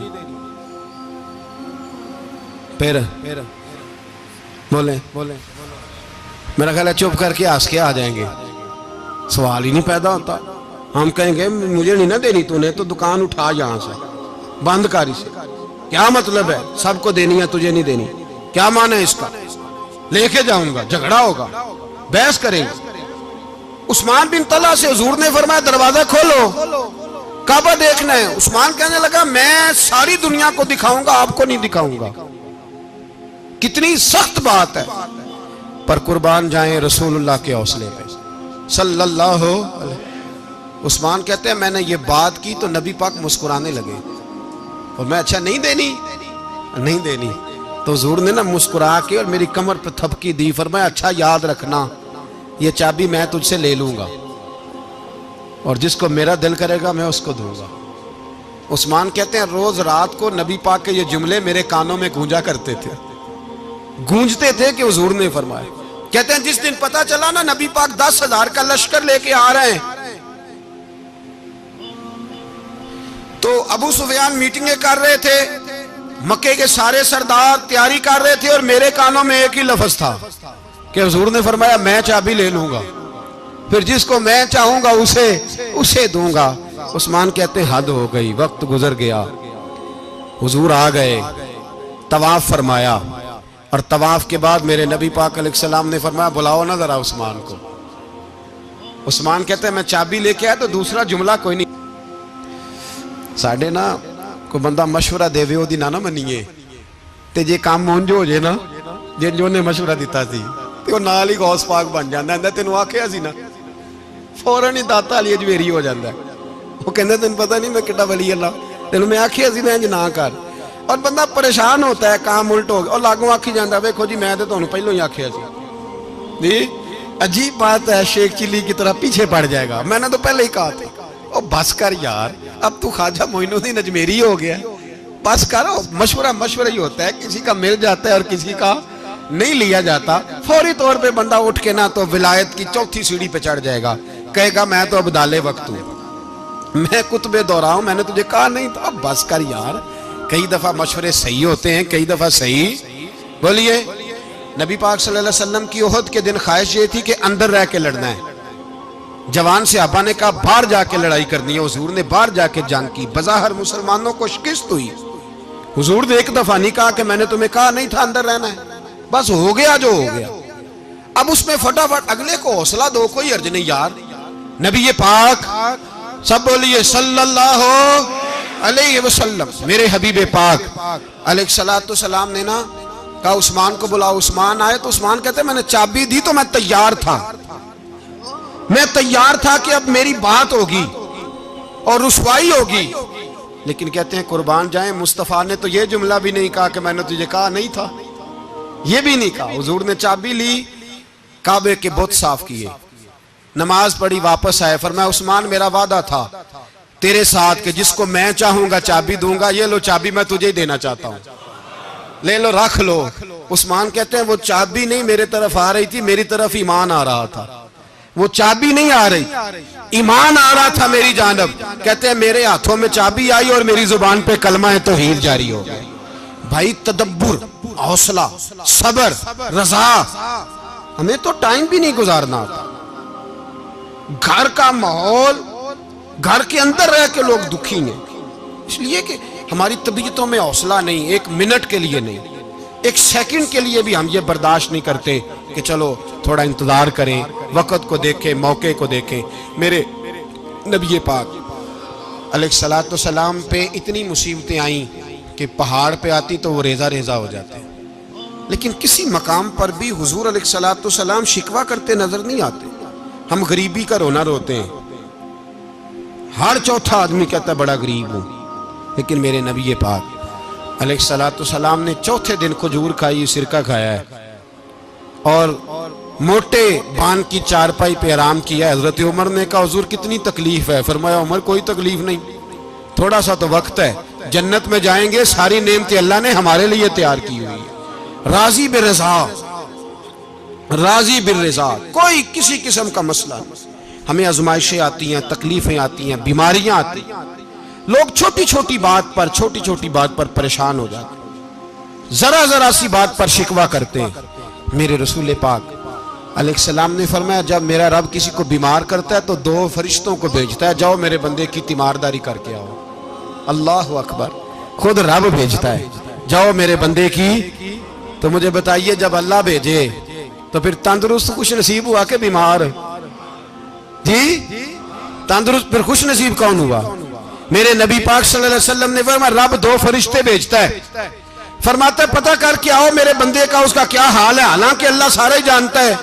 پھر بولیں میرا خیال ہے چپ کر کے ہنس کے آ جائیں گے, سوال ہی نہیں پیدا ہوتا. ہم کہیں گے مجھے نہیں نہ دینی, تو نے تو دکان اٹھا یہاں سے, بند کاری سے. کیا مطلب ہے سب کو دینی ہے تجھے نہیں دینی, کیا معنی ہے اس کا؟ لے کے جاؤں گا, جھگڑا ہوگا, بحث کریں گے. عثمان بن طلحہ سے حضور نے فرمایا دروازہ کھولو, کعبہ دیکھنا ہے. عثمان کہنے لگا میں ساری دنیا کو دکھاؤں گا, آپ کو نہیں دکھاؤں گا. کتنی سخت بات ہے, پر قربان جائیں رسول اللہ کے حوصلے پہ صلی اللہ علیہ. عثمان کہتے ہیں میں نے یہ بات کی تو نبی پاک مسکرانے لگے, اور میں اچھا نہیں دینی, تو حضور نے نا مسکرا کے اور میری کمر پہ تھپکی دی, فرمایا اچھا یاد رکھنا یہ چابی میں تجھ سے لے لوں گا, اور جس کو میرا دل کرے گا میں اس کو دوں گا. عثمان کہتے ہیں روز رات کو نبی پاک کے یہ جملے میرے کانوں میں گونجتے تھے کہ حضور نے فرمایا. کہتے ہیں جس دن پتا چلا نا نبی پاک 10,000 کا لشکر لے کے آ رہے ہیں, تو ابو سفیان میٹنگیں کر رہے تھے, مکے کے سارے سردار تیاری کر رہے تھے, اور میرے کانوں میں ایک ہی لفظ تھا کہ حضور نے فرمایا میں چابی لے لوں گا, پھر جس کو میں چاہوں گا اسے دوں گا. عثمان کہتے ہیں حد ہو گئی, وقت گزر گیا, حضور آ گئے, طواف فرمایا, اور طواف کے بعد میرے نبی پاک علیہ السلام نے فرمایا بلاؤ نا ذرا عثمان کو. عثمان کہتے ہیں میں چابی لے کے آیا تو دوسرا جملہ کوئی نہیں. ساڑھے نا کوئی بندہ مشورہ دے وہ دی نہ منیے, تے جے کام مونجو ہو جائے نا, جن جو نے مشورہ دیتا سی تے وہ نال ہی غوث پاک بن جاندہ ہے. تینوں آکھیا سی نا, فوراں ہی داتا علی اجویری ہو جاندہ ہے. وہ کہندے تینوں پتہ نہیں میں کٹا ولی اللہ, تینوں میں آکھیا سی میں نہ کر, اور بندہ پریشان ہوتا ہے, کام الٹ ہو گیا, اور لاگوں آکھی جاندہ ہے ویکھو جی میں تے تانوں پہلوں ہی آکھیا سی. جی عجیب بات ہے, شیخ چلی کی طرح پیچھے پڑ جائے گا, میں نے تو پہلے ہی کہا تھا. او بس کر یار, اب تو خواجہ معین الدین اجمیری ہو گیا, بس کرو. مشورہ ہی ہوتا ہے, کسی کا مل جاتا ہے اور کسی کا نہیں لیا جاتا. فوری طور پہ بندہ اٹھ کے نا تو ولایت کی 4تھی سیڑھی پہ چڑھ جائے گا, کہے گا میں تو اب دالے وقت ہوں, میں کتب دورہ ہوں, میں نے تجھے کہا نہیں تھا. اب بس کر یار, کئی دفعہ مشورے صحیح ہوتے ہیں, کئی دفعہ صحیح. بولیے نبی پاک صلی اللہ علیہ وسلم کی احد کے دن خواہش یہ تھی کہ اندر رہ کے لڑنا ہے. جوان صحابہ نے کہا باہر جا کے لڑائی کرنی ہے, حضور نے باہر جا کے جنگ کی. بظاہر مسلمانوں کو شکست ہوئی. حضور نے ایک دفعہ نہیں کہا کہ میں نے تمہیں کہا نہیں تھا اندر رہنا ہے, بس ہو گیا جو ہو گیا. اب اس میں فٹافٹ اگلے کو حوصلہ دو، کوئی عرض نہیں یار. نبی پاک سب بولیے صلی اللہ علیہ وسلم، میرے حبیب پاک علیہ السلام نے نا کہا عثمان کو بلاؤ. عثمان آئے تو عثمان کہتے میں نے چابی دی تو میں تیار تھا، میں تیار تھا کہ اب میری بات ہوگی اور رسوائی ہوگی. لیکن کہتے ہیں قربان جائیں مصطفیٰ نے تو یہ جملہ بھی نہیں کہا کہ میں نے تجھے کہا نہیں تھا، یہ بھی نہیں کہا. حضور نے چابی لی، کعبے کے بت صاف کیے، نماز پڑھی، واپس آئے. فرمایا عثمان میرا وعدہ تھا تیرے ساتھ کہ جس کو میں چاہوں گا چابی دوں گا، یہ لو چابی میں تجھے ہی دینا چاہتا ہوں، لے لو رکھ لو. عثمان کہتے ہیں وہ چابی نہیں میرے طرف آ رہی تھی، میری طرف ایمان آ رہا تھا. وہ چابی نہیں آ رہی، ایمان آ رہا تھا میری جانب. کہتے ہیں میرے ہاتھوں میں چابی آئی اور میری زبان پہ کلمہ توحید جاری ہو گیا. بھائی تدبر، حوصلہ، صبر، رضا. ہمیں تو ٹائم بھی نہیں گزارنا آتا. گھر کا ماحول، گھر کے اندر رہ کے لوگ دکھی ہیں، اس لیے کہ ہماری طبیعتوں میں حوصلہ نہیں، ایک منٹ کے لیے نہیں، ایک سیکنڈ کے لیے بھی ہم یہ برداشت نہیں کرتے کہ چلو تھوڑا انتظار کریں، وقت کو دیکھیں، موقع کو دیکھیں. میرے نبی پاک علیہ السلام پہ اتنی مصیبتیں آئیں کہ پہاڑ پہ آتی تو وہ ریزہ ریزہ ہو جاتے، لیکن کسی مقام پر بھی حضور علیہ السلام شکوہ کرتے نظر نہیں آتے. ہم غریبی کا رونا روتے ہیں، ہر چوتھا آدمی کہتا ہے بڑا غریب ہوں، لیکن میرے نبی پاک علیہ السلام نے چوتھے دن کھجور کھائی، سرکہ کھایا ہے اور موٹے بان کی چارپائی پہ آرام کیا. حضرت عمر نے کہا حضور کتنی تکلیف ہے؟ فرمایا عمر کوئی تکلیف نہیں، تھوڑا سا تو وقت ہے، جنت میں جائیں گے، ساری نعمتیں اللہ نے ہمارے لیے تیار کی ہوئی ہے. راضی بالرضا، راضی بالرضا، کوئی کسی قسم کا مسئلہ نہیں. ہمیں آزمائشیں آتی ہیں، تکلیفیں آتی ہیں، بیماریاں آتی ہیں، لوگ چھوٹی چھوٹی بات پر پریشان ہو جاتے ہیں، ذرا ذرا سی بات پر شکوہ کرتے ہیں. میرے رسول پاک علیہ السلام نے فرمایا جب میرا رب کسی کو بیمار کرتا ہے تو 2 فرشتوں کو بھیجتا ہے، جاؤ میرے بندے کی تیمارداری کر کے آؤ. اللہ اکبر، خود رب بھیجتا ہے، جاؤ میرے بندے کی. تو مجھے بتائیے جب اللہ بھیجے تو پھر تندرست خوش نصیب ہوا کہ بیمار؟ جی تندرست پھر خوش نصیب کون ہوا؟ میرے نبی پاک صلی اللہ علیہ وسلم نے فرمایا رب 2 فرشتے بھیجتا ہے، فرماتا ہے پتہ کر کے آؤ میرے بندے کا اس کا کیا حال ہے، حالانکہ اللہ سارا ہی جانتا ہے.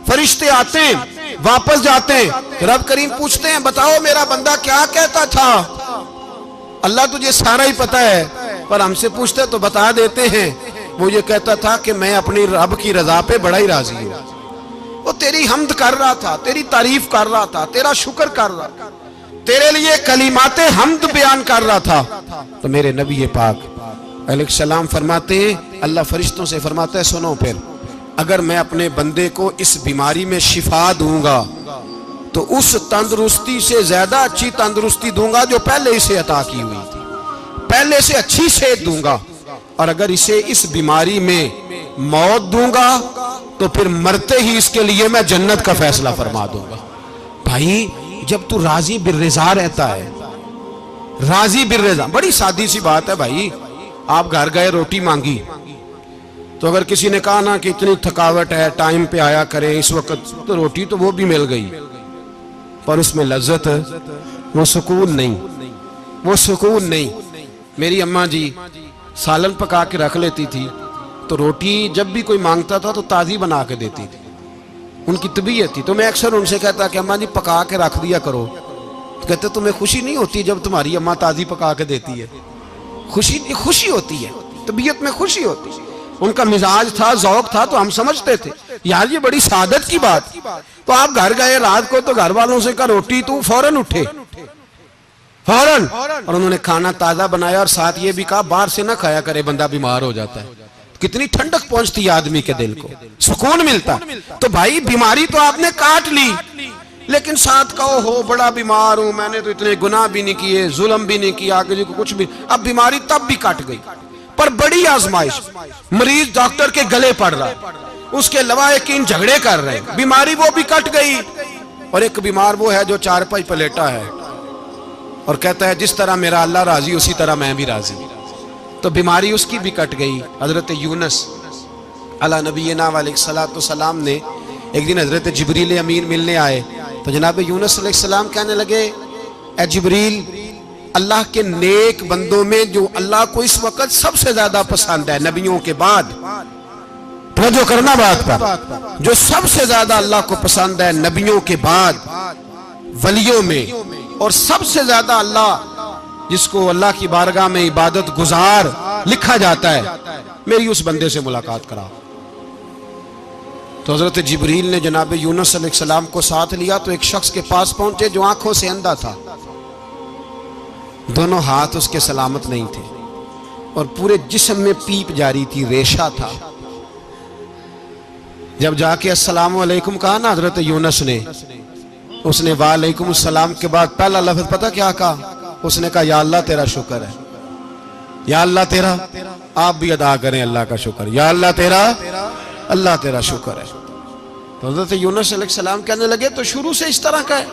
فرشتے آتے ہیں، واپس جاتے ہیں، رب کریم پوچھتے ہیں بتاؤ میرا بندہ کیا کہتا تھا؟ اللہ تجھے سارا ہی پتہ ہے، پر ہم سے پوچھتے تو بتا دیتے ہیں. وہ یہ کہتا تھا کہ میں اپنی رب کی رضا پہ بڑا ہی راضی ہوں. وہ تیری حمد کر رہا تھا، تیری تعریف کر رہا تھا، تیرا شکر کر رہا تھا، تیرے لیے کلمات حمد بیان کر رہا تھا. تو میرے نبی پاک علیہ السلام فرماتے ہیں، اللہ فرشتوں سے فرماتا ہے سنو پھر اگر میں اپنے بندے کو اس بیماری میں شفا دوں گا تو اس تندرستی سے زیادہ اچھی تندرستی دوں گا جو پہلے اسے عطا کی ہوئی تھی، پہلے سے اچھی صحت دوں گا. اور اگر اسے اس بیماری میں موت دوں گا تو پھر مرتے ہی اس کے لیے میں جنت کا فیصلہ فرما دوں گا. بھائی جب تو راضی بالرضا رہتا ہے، راضی بالرضا، بڑی سادی سی بات ہے بھائی. آپ گھر گئے روٹی مانگی تو اگر کسی نے کہا نا کہ اتنی تھکاوٹ ہے ٹائم پہ آیا کریں اس وقت، تو روٹی تو وہ بھی مل گئی پر اس میں لذت، وہ سکون نہیں، وہ سکون نہیں. میری اماں جی سالن پکا کے رکھ لیتی تھی تو روٹی جب بھی کوئی مانگتا تھا تو تازی بنا کے دیتی تھی، ان کی طبیعت تھی. تو میں اکثر ان سے کہتا کہ اماں جی پکا کے رکھ دیا کرو. تو کہتے تمہیں خوشی نہیں ہوتی جب تمہاری اماں تازی پکا کے دیتی ہے؟ خوشی ہوتی ہے، طبیعت میں خوشی ہوتی ہے. ان کا مزاج تھا، ذوق تھا، تو ہم سمجھتے تھے یار یہ بڑی سعادت کی بات. تو آپ گھر گئے رات کو تو گھر والوں سے کہا روٹی، تو فوراً اٹھے فوراً، اور انہوں نے کھانا تازہ بنایا اور ساتھ یہ بھی کہا باہر سے نہ کھایا کرے بندہ بیمار ہو جاتا ہے. کتنی ٹھنڈک پہنچتی ہے آدمی کے دل کو، سکون ملتا. تو بھائی بیماری تو آپ نے کاٹ لی لیکن ساتھ کہو ہو بڑا بیمار ہوں، میں نے تو اتنے گناہ بھی نہیں کیے، ظلم بھی نہیں کیا، کسی کو کچھ بھی. اب بیماری تب بھی کٹ گئی پر بڑی آزمائش، مریض ڈاکٹر کے گلے پڑ رہا ہے، اس کے لواحقین جھگڑے کر رہے ہیں، بیماری وہ بھی کٹ گئی. اور ایک بیمار وہ ہے جو چارپائی پہ لیٹا ہے اور کہتا ہے جس طرح میرا اللہ راضی اسی طرح میں بھی راضی. تو بیماری اس کی بھی کٹ گئی. حضرت یونس علی نبینا علیہ السلام نے ایک دن حضرت جبریل امین ملنے آئے تو جناب یونس علیہ السلام کہنے لگے اے جبریل اللہ کے نیک بندوں میں جو اللہ کو اس وقت سب سے زیادہ پسند ہے نبیوں کے بعد، توجہ کرنا بات پر، جو سب سے زیادہ اللہ کو پسند ہے نبیوں کے بعد ولیوں میں، اور سب سے زیادہ اللہ جس کو اللہ کی بارگاہ میں عبادت گزار لکھا جاتا ہے، میری اس بندے سے ملاقات کرا۔ تو حضرت جبریل نے جناب یونس علیہ السلام کو ساتھ لیا تو ایک شخص کے پاس پہنچے جو آنکھوں سے اندھا تھا، دونوں ہاتھ اس کے سلامت نہیں تھے اور پورے جسم میں پیپ جاری تھی، ریشہ تھا۔ جب جا کے السلام علیکم کہا نا حضرت یونس نے، اس نے وعلیکم السلام کے بعد پہلا لفظ پتہ کیا کہا؟ اس نے کہا یا اللہ تیرا شکر ہے، یا اللہ تیرا، آپ بھی ادا کریں اللہ کا شکر، یا اللہ تیرا، اللہ تیرا شکر ہے۔ تو حضرت یونس علیہ السلام کہنے لگے تو شروع سے اس طرح کا ہے،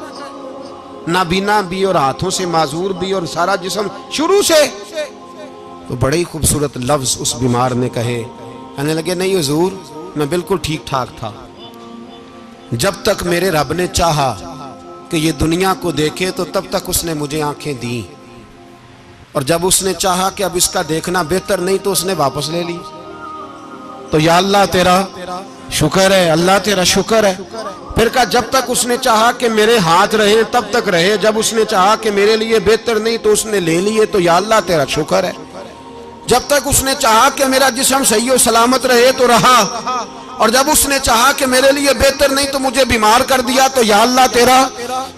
نابینا بھی اور ہاتھوں سے معذور بھی اور سارا جسم شروع سے؟ تو بڑے ہی خوبصورت لفظ اس بیمار نے کہے، کہنے لگے نہیں حضور میں بالکل ٹھیک ٹھاک تھا، جب تک میرے رب نے چاہا کہ یہ دنیا کو دیکھے تو تب تک اس نے مجھے آنکھیں دیں، اور جب اس نے چاہا کہ اب اس کا دیکھنا بہتر نہیں تو اس نے واپس لے لی۔ تو یا اللہ تیرا شکر ہے، اللہ تیرا شکر ہے۔ پھر کہا جب تک اس نے چاہا کہ میرے ہاتھ رہے تب تک رہے، جب اس نے چاہا کہ میرے لیے بہتر نہیں تو اس نے لے لیے، تو یا اللہ تیرا شکر ہے۔ جب تک اس نے چاہا کہ میرا جسم صحیح و سلامت رہے تو رہا، اور جب اس نے چاہا کہ میرے لیے بہتر نہیں تو مجھے بیمار کر دیا، تو یا اللہ تیرا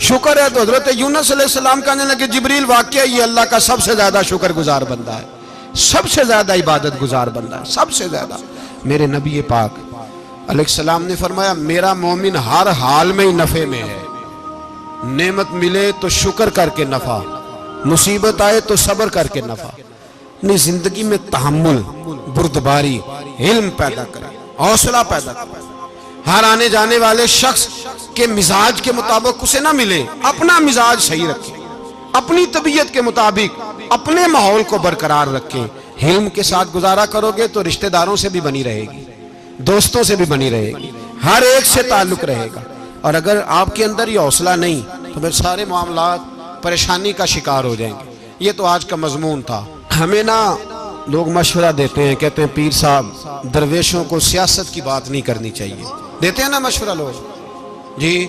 شکر ہے۔ تو حضرت یونس علیہ السلام کہنے لگے جبریل واقعہ یہ اللہ کا سب سے زیادہ شکر گزار بندہ ہے، سب سے زیادہ عبادت گزار بندہ ہے، سب سے زیادہ۔ میرے نبی پاک علیہ السلام نے فرمایا میرا مومن ہر حال میں ہی نفع میں ہے، نعمت ملے تو شکر کر کے نفع، مصیبت آئے تو صبر کر کے نفع، اپنی زندگی میں تحمل، بردباری، علم پیدا کرے، حوصلہ پیدا کرے۔ ہر آنے جانے والے شخص کے مزاج کے مطابق اسے نہ ملے، اپنا مزاج صحیح رکھے، اپنی طبیعت کے مطابق اپنے ماحول کو برقرار رکھیں۔ علم کے ساتھ گزارا کرو گے تو رشتہ داروں سے بھی بنی رہے گی، دوستوں سے بھی بنی رہے گی، ہر ایک سے تعلق رہے گا۔ اور اگر آپ کے اندر یہ حوصلہ نہیں تو پھر سارے معاملات پریشانی کا شکار ہو جائیں گے۔ یہ تو آج کا مضمون تھا۔ ہمیں نا لوگ مشورہ دیتے ہیں، کہتے ہیں پیر صاحب درویشوں کو سیاست کی بات نہیں کرنی چاہیے، دیتے ہیں نا مشورہ لوگ؟ جی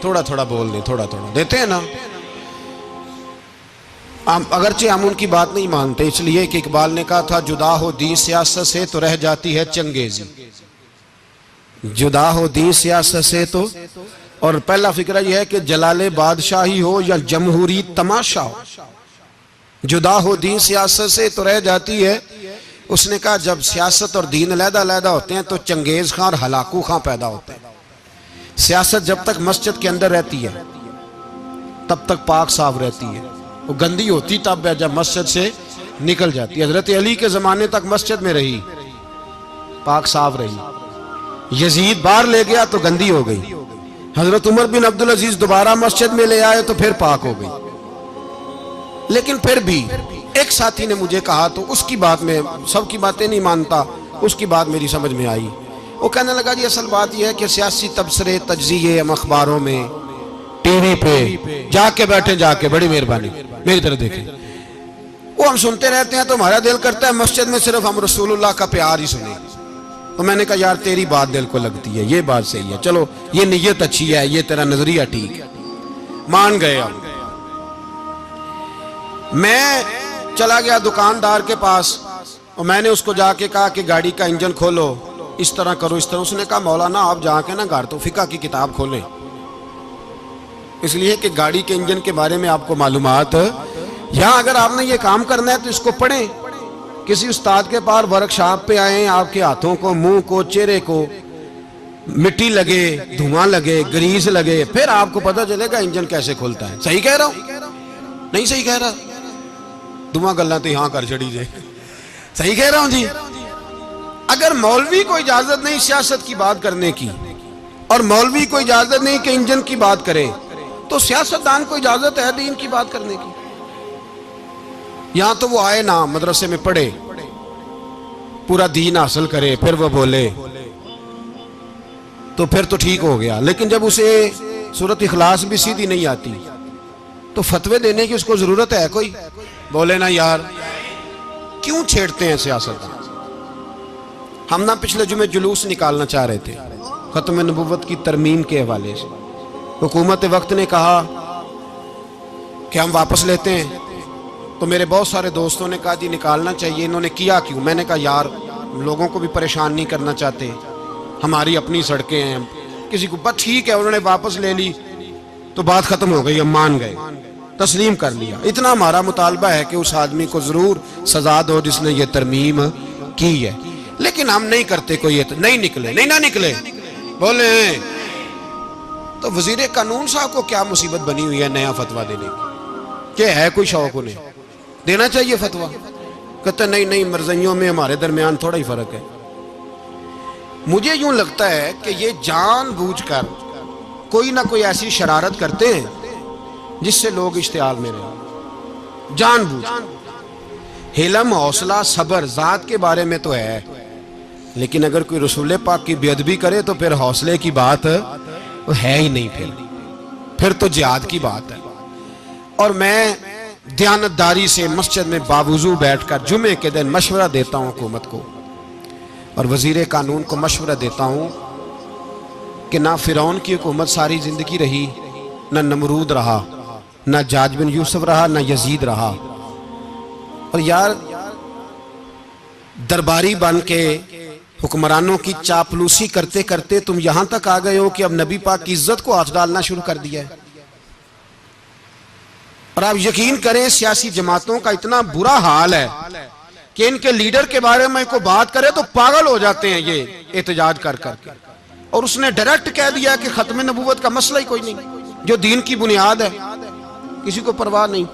تھوڑا تھوڑا بول دیں، تھوڑا تھوڑا دیتے ہیں نا۔ اگرچہ ہم ان کی بات نہیں مانتے، اس لیے کہ اقبال نے کہا تھا جدا ہو دین سیاست سے تو رہ جاتی ہے چنگیزی، جدا ہو دین سیاست سے تو، اور پہلا فکرہ یہ ہے کہ جلال بادشاہی ہو یا جمہوری تماشا ہو، جدا ہو دین سیاست سے تو رہ جاتی ہے۔ اس نے کہا جب سیاست اور دین علیحدہ علیحدہ ہوتے ہیں تو چنگیز خان اور ہلاکو خان پیدا ہوتے ہیں۔ سیاست جب تک مسجد کے اندر رہتی ہے تب تک پاک صاف رہتی ہے، وہ گندی ہوتی تب ہے جب مسجد سے نکل جاتی ہے۔ حضرت علی کے زمانے تک مسجد میں رہی، پاک صاف رہی، یزید باہر لے گیا تو گندی ہو گئی، حضرت عمر بن عبدالعزیز دوبارہ مسجد میں لے آئے تو پھر پاک ہو گئی۔ لیکن پھر بھی ایک ساتھی نے مجھے کہا تو اس کی بات میں، سب کی باتیں نہیں مانتا، اس کی بات میری سمجھ میں آئی۔ وہ کہنے لگا جی اصل بات یہ ہے کہ سیاسی تبصرے تجزیے ہم اخباروں میں ٹی وی پہ جا کے بیٹھے، جا کے بڑی مہربانی میری طرف دیکھیں، وہ ہم سنتے رہتے ہیں تو ہمارا دل کرتا ہے مسجد میں صرف ہم رسول اللہ کا پیار ہی سنیں۔ تو میں نے کہا یار تیری بات دل کو لگتی ہے، یہ بات صحیح ہے، چلو یہ نیت اچھی ہے، یہ تیرا نظریہ ٹھیک ہے، مان گئے ہم۔ میں چلا گیا دکاندار کے پاس اور میں نے اس کو جا کے کہا کہ گاڑی کا انجن کھولو، اس طرح کرو، اس طرح۔ اس نے کہا مولانا آپ جا کے نا گھر تو فقہ کی کتاب کھولیں، اس لیے کہ گاڑی کے انجن کے بارے میں آپ کو معلومات، یہاں اگر آپ نے یہ کام کرنا ہے تو اس کو پڑھیں، کسی استاد کے پاس ورکشاپ پہ آئیں، آپ کے ہاتھوں کو، منہ کو، چہرے کو مٹی لگے، دھواں لگے، گریس لگے، پھر آپ کو پتہ چلے گا انجن کیسے کھلتا ہے۔ صحیح کہہ رہا ہوں؟ نہیں صحیح کہہ رہا؟ دعا گلہ تو یہاں کر چڑی جائے، صحیح کہہ رہا ہوں جی؟ اگر مولوی کو اجازت نہیں سیاست کی بات کرنے کی، اور مولوی کو اجازت نہیں کہ انجن کی بات کرے، تو سیاستدان کو اجازت ہے دین کی بات کرنے کی؟ یہاں تو وہ آئے نا مدرسے میں پڑھے، پورا دین حاصل کرے، پھر وہ بولے تو پھر تو ٹھیک ہو گیا، لیکن جب اسے سورۃ اخلاص بھی سیدھی نہیں آتی تو فتوے دینے کی اس کو ضرورت ہے کوئی؟ بولے نا یار، کیوں چھیڑتے ہیں سیاست؟ ہم نہ پچھلے جمعے جلوس نکالنا چاہ رہے تھے ختم نبوت کی ترمیم کے حوالے سے، حکومت وقت نے کہا کہ ہم واپس لیتے ہیں، تو میرے بہت سارے دوستوں نے کہا جی نکالنا چاہیے، انہوں نے کیا کیوں؟ میں نے کہا یار لوگوں کو بھی پریشان نہیں کرنا چاہتے، ہماری اپنی سڑکیں ہیں، کسی کو بس ٹھیک ہے، انہوں نے واپس لے لی تو بات ختم ہو گئی، ہم مان گئے، تسلیم کر لیا۔ اتنا ہمارا مطالبہ ہے کہ اس آدمی کو ضرور سزا دو جس نے یہ ترمیم کی ہے، لیکن ہم نہیں کرتے، کوئی نہیں نکلے، نہیں نہ نکلے بولے۔ تو وزیر قانون صاحب کو کیا مصیبت بنی ہوئی ہے نیا فتویٰ دینے کی؟ کہ ہے کوئی شوق انہیں دینا چاہیے فتویٰ؟ کہتے نہیں مرضیوں میں ہمارے درمیان تھوڑا ہی فرق ہے۔ مجھے یوں لگتا ہے کہ یہ جان بوجھ کر کوئی نہ کوئی ایسی شرارت کرتے ہیں جس سے لوگ اشتعال میں رہیں، جان بوجھ۔ حلم، حوصلہ، صبر ذات کے بارے میں تو ہے، لیکن اگر کوئی رسول پاک کی بے ادبی کرے تو پھر حوصلے کی بات ہے ہی نہیں، پھر تو جہاد کی بات ہے۔ اور میں دیانتداری سے مسجد میں باوضو بیٹھ کر جمعے کے دن مشورہ دیتا ہوں حکومت کو اور وزیر قانون کو مشورہ دیتا ہوں کہ نہ فرعون کی حکومت ساری زندگی رہی، نہ نمرود رہا، نہ جاج بن یوسف رہا، نہ یزید رہا، اور یار درباری بن کے حکمرانوں کی چاپلوسی کرتے کرتے تم یہاں تک آ گئے ہو کہ اب نبی پاک کی عزت کو ہاتھ ڈالنا شروع کر دیا ہے۔ اور آپ یقین کریں سیاسی جماعتوں کا اتنا برا حال ہے کہ ان کے لیڈر کے بارے میں کوئی بات کرے تو پاگل ہو جاتے ہیں یہ احتجاج کر کر کے، اور اس نے ڈائریکٹ کہہ دیا کہ ختم نبوت کا مسئلہ ہی کوئی نہیں، جو دین کی بنیاد ہے، کسی کو پرواہ نہیں۔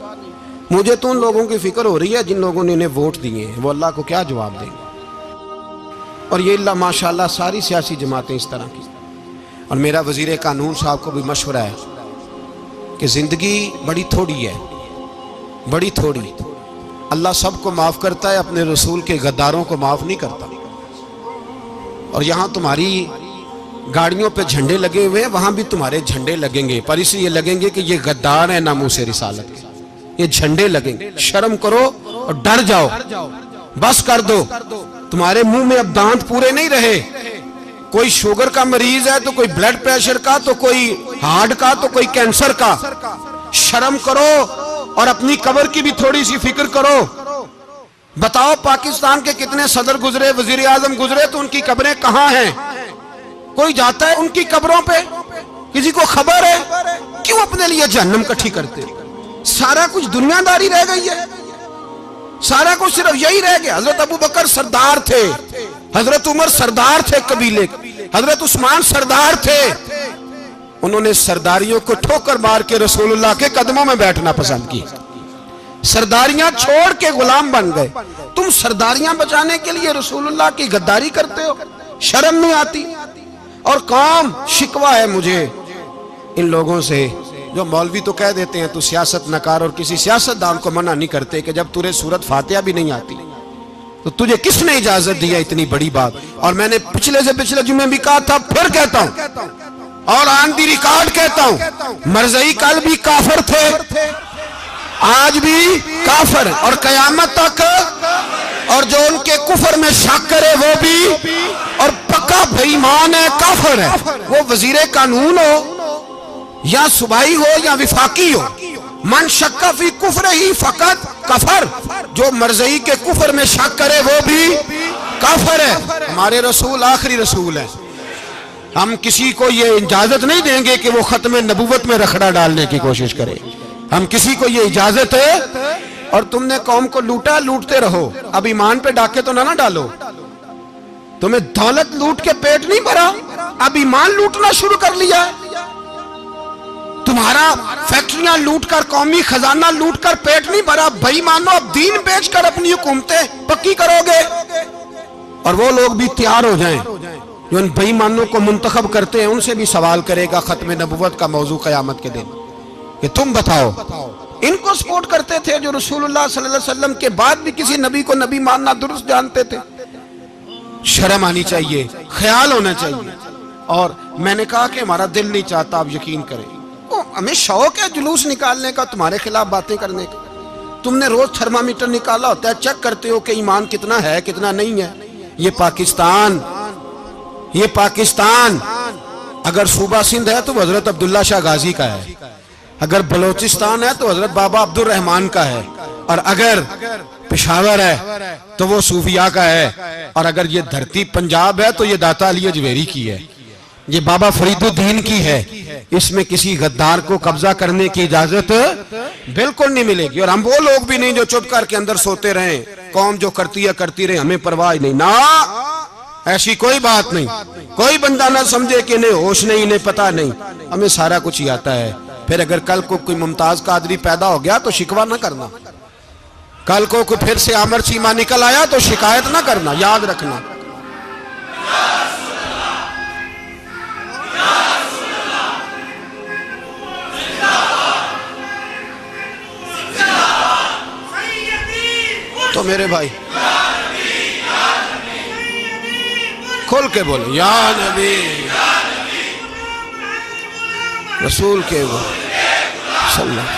مجھے تو ان لوگوں کی فکر ہو رہی ہے جن لوگوں نے انہیں ووٹ دیے ہیں، وہ اللہ کو کیا جواب دیں گے؟ اور یہ اللہ ماشاءاللہ ساری سیاسی جماعتیں اس طرح کی۔ اور میرا وزیر قانون صاحب کو بھی مشورہ ہے کہ زندگی بڑی تھوڑی ہے، بڑی تھوڑی، اللہ سب کو معاف کرتا ہے، اپنے رسول کے غداروں کو معاف نہیں کرتا۔ اور یہاں تمہاری گاڑیوں پہ جھنڈے لگے ہوئے ہیں، وہاں بھی تمہارے جھنڈے لگیں گے، پر اس لیے لگیں گے کہ یہ غدار ہیں ناموس رسالت کے، یہ جھنڈے لگیں گے۔ شرم کرو اور ڈر جاؤ، بس کر دو، تمہارے منہ میں اب دانت پورے نہیں رہے۔ کوئی شوگر کا مریض ہے تو کوئی بلڈ پریشر کا، تو کوئی ہارٹ کا، تو کوئی کینسر کا۔ شرم کرو اور اپنی قبر کی بھی تھوڑی سی فکر کرو۔ بتاؤ پاکستان کے کتنے صدر گزرے، وزیر اعظم گزرے، تو ان کی قبریں کہاں ہیں؟ کوئی جاتا ہے ان کی قبروں پہ؟ کسی کو خبر ہے؟ کیوں اپنے لیے جہنم کٹھی کرتے؟ سارا کچھ دنیا داری رہ گئی ہے، سارا کچھ صرف یہی رہ گیا۔ حضرت ابو بکر سردار تھے، حضرت عمر سردار تھے قبیلے، حضرت عثمان سردار تھے، انہوں نے سرداریوں کو ٹھوکر مار کے رسول اللہ کے قدموں میں بیٹھنا پسند کی، سرداریاں چھوڑ کے غلام بن گئے۔ تم سرداریاں بچانے کے لیے رسول اللہ کی غداری کرتے ہو، شرم نہیں آتی؟ اور قوم شکوہ ہے مجھے ان لوگوں سے جو مولوی تو کہہ دیتے ہیں تو سیاست نکار، اور کسی سیاستدان کو منع نہیں کرتے کہ جب تجھے سورت فاتحہ بھی نہیں آتی تو تجھے کس نے اجازت دیا اتنی بڑی بات؟ اور میں نے پچھلے سے پچھلے جمعے بھی کہا تھا، پھر کہتا ہوں اور آن دی ریکارڈ کہتا ہوں، مرزائی کل بھی کافر تھے، آج بھی کافر، اور قیامت تک، اور جو ان کے کفر میں شک کرے وہ بھی، اور پکا بے ایمان ہے، کافر ہے۔ وہ وزیر قانون ہو یا صوبائی ہو یا وفاقی ہو، من شک فی کفر ہی فقط کفر، جو مرزائی کے کفر میں شک کرے وہ بھی کافر ہے۔ ہمارے رسول آخری رسول ہے، ہم کسی کو یہ اجازت نہیں دیں گے کہ وہ ختم نبوت میں رکھڑا ڈالنے کی کوشش کرے، ہم کسی کو یہ اجازت ہے۔ اور تم نے قوم کو لوٹا، لوٹتے رہو، اب ایمان پہ ڈاکے تو نہ ڈالو۔ تمہیں دولت لوٹ کے پیٹ نہیں بھرا، اب ایمان لوٹنا شروع کر لیا ہے۔ تمہارا فیکٹریاں لوٹ کر، قومی خزانہ لوٹ کر پیٹ نہیں بھرا، بھائی مانو اب دین بیچ کر اپنی حکومتیں پکی کرو گے۔ اور وہ لوگ بھی تیار ہو جائیں جو ان بے ایمانوں کو منتخب کرتے ہیں، ان سے بھی سوال کرے گا ختم نبوت کا موضوع قیامت کے دن کہ تم بتاؤ، ان کو سپورٹ کرتے تھے جو رسول اللہ صلی اللہ علیہ وسلم کے بعد بھی کسی نبی کو نبی ماننا درست جانتے تھے؟ شرم آنی چاہیے، خیال ہونا چاہیے۔ اور میں نے کہا کہ ہمارا دل نہیں چاہتا، آپ یقین کریں، ہمیں شوق ہے جلوس نکالنے کا، تمہارے خلاف باتیں کرنے کا۔ تم نے روز تھرمامیٹر نکالا ہوتا ہے، چیک کرتے ہو کہ ایمان کتنا ہے کتنا نہیں ہے۔ یہ پاکستان اگر صوبہ سندھ ہے تو وہ حضرت عبداللہ شاہ غازی کا ہے، اگر بلوچستان ہے تو حضرت بابا عبد الرحمان کا ہے، اور اگر پشاور ہے تو وہ صوفیاء کا ہے، اور اگر یہ دھرتی پنجاب ہے تو یہ داتا علی اجویری کی ہے، یہ بابا فرید الدین کی ہے۔ اس میں کسی غدار کو قبضہ کرنے کی اجازت بالکل نہیں ملے گی۔ اور ہم وہ لوگ بھی نہیں جو چپ کر کے اندر سوتے رہیں، قوم جو کرتی ہے کرتی رہے، ہمیں پرواہ نہیں، نہ ایسی کوئی بات نہیں۔ کوئی بندہ نہ سمجھے کہ انہیں ہوش نہیں، انہیں پتہ نہیں، ہمیں سارا کچھ ہی آتا ہے۔ پھر اگر کل کو کوئی ممتاز قادری پیدا ہو گیا تو شکوہ نہ کرنا، کل کو کوئی پھر سے عامر چیمہ نکل آیا تو شکایت نہ کرنا، یاد رکھنا۔ تو میرے بھائی کھل کے بولے یا نبی رسول کے صلی اللہ۔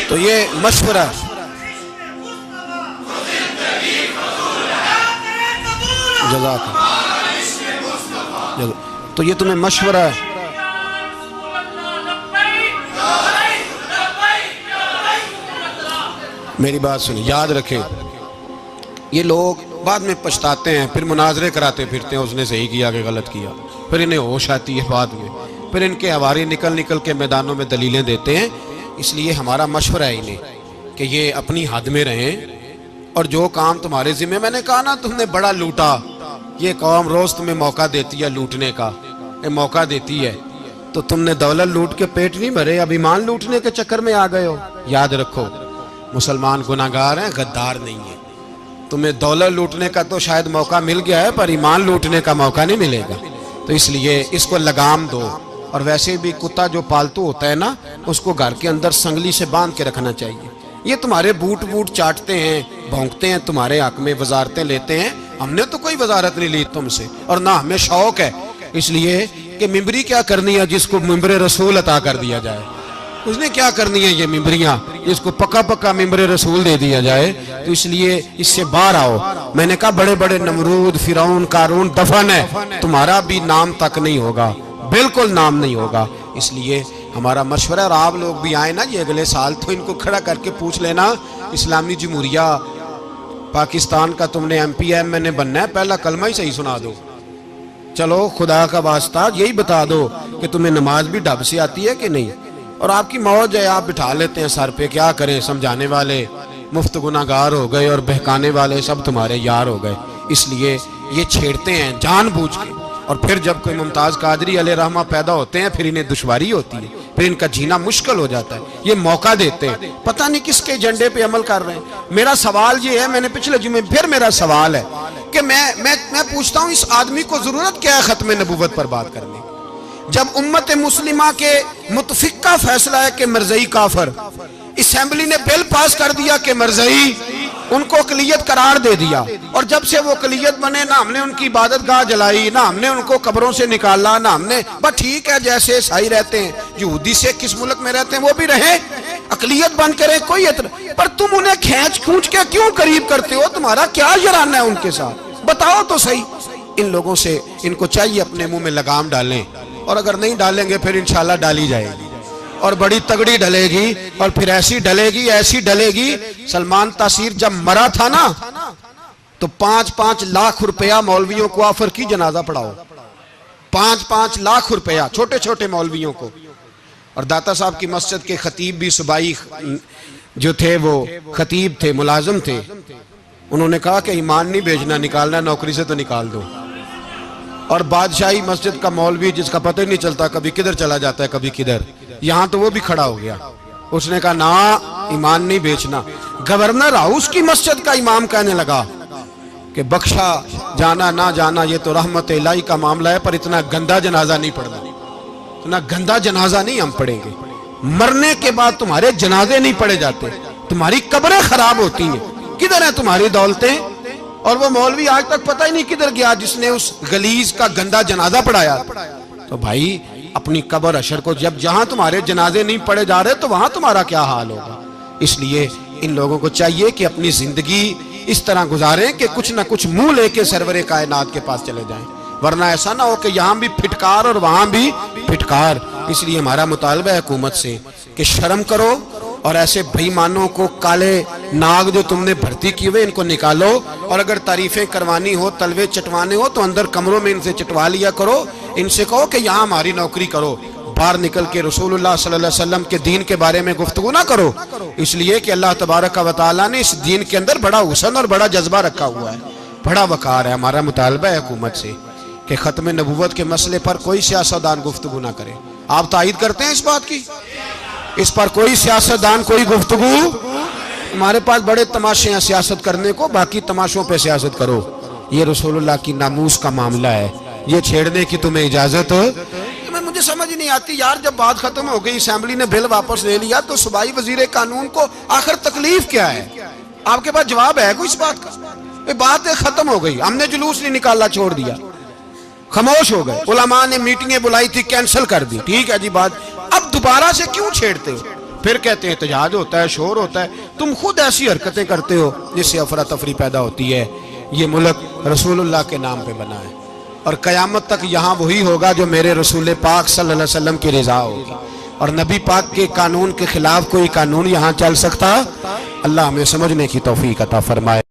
تو یہ مشورہ، جزاک اللہ، تو یہ تمہیں مشورہ ہے۔ میری بات سنیں، یاد رکھیں، یہ لوگ بعد میں پچھتاتے ہیں، پھر مناظرے کراتے پھرتے ہیں، اس نے صحیح کیا کہ غلط کیا، پھر انہیں ہوش آتی ہے بعد میں، پھر ان کے حواری نکل نکل کے میدانوں میں دلیلیں دیتے ہیں۔ اس لیے ہمارا مشورہ ہے انہیں کہ یہ اپنی حد میں رہیں، اور جو کام تمہارے ذمہ، میں نے کہا نا تم نے بڑا لوٹا، یہ قوم روز تمہیں موقع دیتی ہے لوٹنے کا، یہ موقع دیتی ہے، تو تم نے دولت لوٹ کے پیٹ نہیں بھرے، اب ایمان لوٹنے کے چکر میں آ گئے ہو۔ یاد رکھو، مسلمان گناہگار ہیں، غدار نہیں ہیں۔ تمہیں دولت لوٹنے کا تو شاید موقع مل گیا ہے، پر ایمان لوٹنے کا موقع نہیں ملے گا، تو اس لیے اس کو لگام دو۔ اور ویسے بھی کتا جو پالتو ہوتا ہے نا، اس کو گھر کے اندر سنگلی سے باندھ کے رکھنا چاہیے۔ یہ تمہارے بوٹ چاٹتے ہیں، بھونکتے ہیں، تمہارے حق میں وزارتیں لیتے ہیں، ہم نے تو کوئی وزارت نہیں لی تم سے، اور نہ ہمیں شوق ہے اس لیے کہ ممبری کیا کرنی ہے جس کو ممبر رسول عطا کر دیا جائے، اس نے کیا کرنی ہے یہ ممبریاں جس کو پکا پکا ممبر رسول دے دیا جائے، تو اس لیے اس سے باہر آؤ۔ میں نے کہا بڑے بڑے نمرود، فرعون، قارون دفن ہے، تمہارا بھی نام تک نہیں ہوگا، بالکل نام نہیں ہوگا۔ اس لیے ہمارا مشورہ، اور آپ لوگ بھی آئیں نا یہ اگلے سال، تو ان کو کھڑا کر کے پوچھ لینا، اسلامی جمہوریہ پاکستان کا تم نے ایم پی ایم نے بننا ہے، پہلا کلمہ ہی صحیح سنا دو، چلو خدا کا واسطہ یہی بتا دو کہ تمہیں نماز بھی ڈھب سے آتی ہے کہ نہیں، اور آپ کی موج ہے، آپ بٹھا لیتے ہیں سر پہ، کیا کریں، سمجھانے والے مفت گناہگار ہو گئے اور بہکانے والے سب تمہارے یار ہو گئے۔ اس لیے یہ چھیڑتے ہیں جان بوجھ کے، اور پھر جب کوئی ممتاز قادری علیہ رحمہ پیدا ہوتے ہیں پھر انہیں دشواری ہوتی ہے، پھر ان کا جینا مشکل ہو جاتا ہے، یہ موقع دیتے ہیں، پتہ نہیں کس کے ایجنڈے پہ عمل کر رہے ہیں۔ میرا سوال یہ ہے، میں نے پچھلے جمعے پھر میرا سوال ہے کہ میں پوچھتا ہوں اس آدمی کو ضرورت کیا ہے ختم نبوت پر بات کرنے، جب امت مسلمہ کے متفق کا فیصلہ ہے کہ مرزائی کافر، اسمبلی نے بل پاس کر دیا کہ مرزائی، ان کو اقلیت قرار دے دیا، اور جب سے وہ اقلیت بنے نہ ہم نے ان کی عبادت گاہ جلائی، نہ ہم نے ان کو قبروں سے نکالا، نہ ہم نے، بس ٹھیک ہے جیسے عیسائی رہتے ہیں، یہودی سے کس ملک میں رہتے ہیں وہ بھی رہیں، اقلیت بن کے رہے، کوئی اعتراض، پر تم انہیں کھینچ کے کیوں قریب کرتے ہو؟ تمہارا کیا جرانہ ہے ان کے ساتھ؟ بتاؤ تو صحیح۔ ان لوگوں سے ان کو چاہیے اپنے منہ میں لگام ڈالیں، اور اگر نہیں ڈالیں گے پھر انشاءاللہ ڈالی جائے گی، اور بڑی تگڑی ڈلے گی، اور پھر ایسی ڈلے گی۔ سلمان تاثیر جب مرا تھا نا تو 5-5 لاکھ روپیہ مولویوں کو آفر کی جنازہ پڑھاؤ، 5-5 لاکھ روپیہ چھوٹے چھوٹے مولویوں کو۔ اور داتا صاحب کی مسجد کے خطیب بھی صوبائی جو تھے، وہ خطیب تھے، ملازم تھے، انہوں نے کہا کہ ایمان نہیں بھیجنا، نکالنا نوکری سے تو نکال دو۔ اور بادشاہی مسجد کا مولوی جس کا پتہ نہیں چلتا، کبھی کدھر چلا جاتا ہے کبھی کدھر، یہاں تو وہ بھی کھڑا ہو گیا، اس نے کہا نا ایمان نہیں بیچنا۔ گورنر ہاؤس کی مسجد کا امام کہنے لگا کہ بخشا جانا نہ جانا یہ تو رحمت الہی کا معاملہ ہے، پر اتنا گندا جنازہ نہیں پڑھنا، اتنا گندا جنازہ نہیں ہم پڑھیں گے، مرنے کے بعد تمہارے جنازے نہیں پڑھے جاتے، تمہاری قبریں خراب ہوتی ہیں، کدھر ہیں تمہاری دولتیں؟ اور وہ مولوی آج تک پتہ ہی نہیں کدھر گیا جس نے اس غلیظ کا گندا جنازہ پڑھایا. تو بھائی اپنی قبر حشر کو جب جہاں تمہارے جنازے نہیں پڑھے جا رہے تو وہاں تمہارا کیا حال ہوگا. اس لیے ان لوگوں کو چاہیے کہ اپنی زندگی اس طرح گزاریں کہ کچھ نہ کچھ منہ لے کے سرور کائنات کے پاس چلے جائیں، ورنہ ایسا نہ ہو کہ یہاں بھی پھٹکار اور وہاں بھی پھٹکار. اس لیے ہمارا مطالبہ ہے حکومت سے کہ شرم کرو اور ایسے بھائی مانوں کو، کالے ناگ جو تم نے بھرتی کی ہوئے ان کو نکالو، اور اگر تعریفیں کروانی ہو، تلوے چٹوانے ہو تو اندر کمروں میں ان سے چٹوا لیا کرو. ان سے کہو کہ یہاں ہماری نوکری کرو، باہر نکل کے رسول اللہ صلی اللہ علیہ وسلم کے دین کے بارے میں گفتگو نہ کرو. اس لیے کہ اللہ تبارک و تعالیٰ نے اس دین کے اندر بڑا حسن اور بڑا جذبہ رکھا ہوا ہے، بڑا وقار ہے. ہمارا مطالبہ ہے حکومت سے کہ ختم نبوت کے مسئلے پر کوئی سیاستدان گفتگو نہ کرے. آپ تائید کرتے ہیں اس بات کی؟ اس پر کوئی سیاستدان کوئی گفتگو. ہمارے پاس بڑے تماشے ہیں سیاست کرنے کو، باقی تماشوں پہ سیاست کرو. یہ رسول اللہ کی ناموس کا معاملہ ہے، یہ چھیڑنے کی تمہیں اجازت. مجھے سمجھ نہیں آتی یار، جب بات ختم ہو گئی، اسمبلی نے بل واپس لے لیا، تو صوبائی وزیر قانون کو آخر تکلیف کیا ہے؟ آپ کے پاس جواب ہے کوئی اس بات کا؟ یہ بات ختم ہو گئی، ہم نے جلوس نہیں نکالا، چھوڑ دیا، خاموش ہو گئے. علماء نے میٹنگیں بلائی تھی، کینسل کر دی، ٹھیک ہے جی بات. اب دوبارہ سے کیوں چھیڑتے ہو؟ پھر کہتے ہیں احتجاج ہوتا ہے، شور ہوتا ہے. تم خود ایسی حرکتیں کرتے ہو جس سے افراتفری پیدا ہوتی ہے. یہ ملک رسول اللہ کے نام پہ بنا ہے، اور قیامت تک یہاں وہی ہوگا جو میرے رسول پاک صلی اللہ علیہ وسلم کی رضا ہوگی، اور نبی پاک کے قانون کے خلاف کوئی قانون یہاں چل سکتا؟ اللہ ہمیں سمجھنے کی توفیق عطا فرمائے.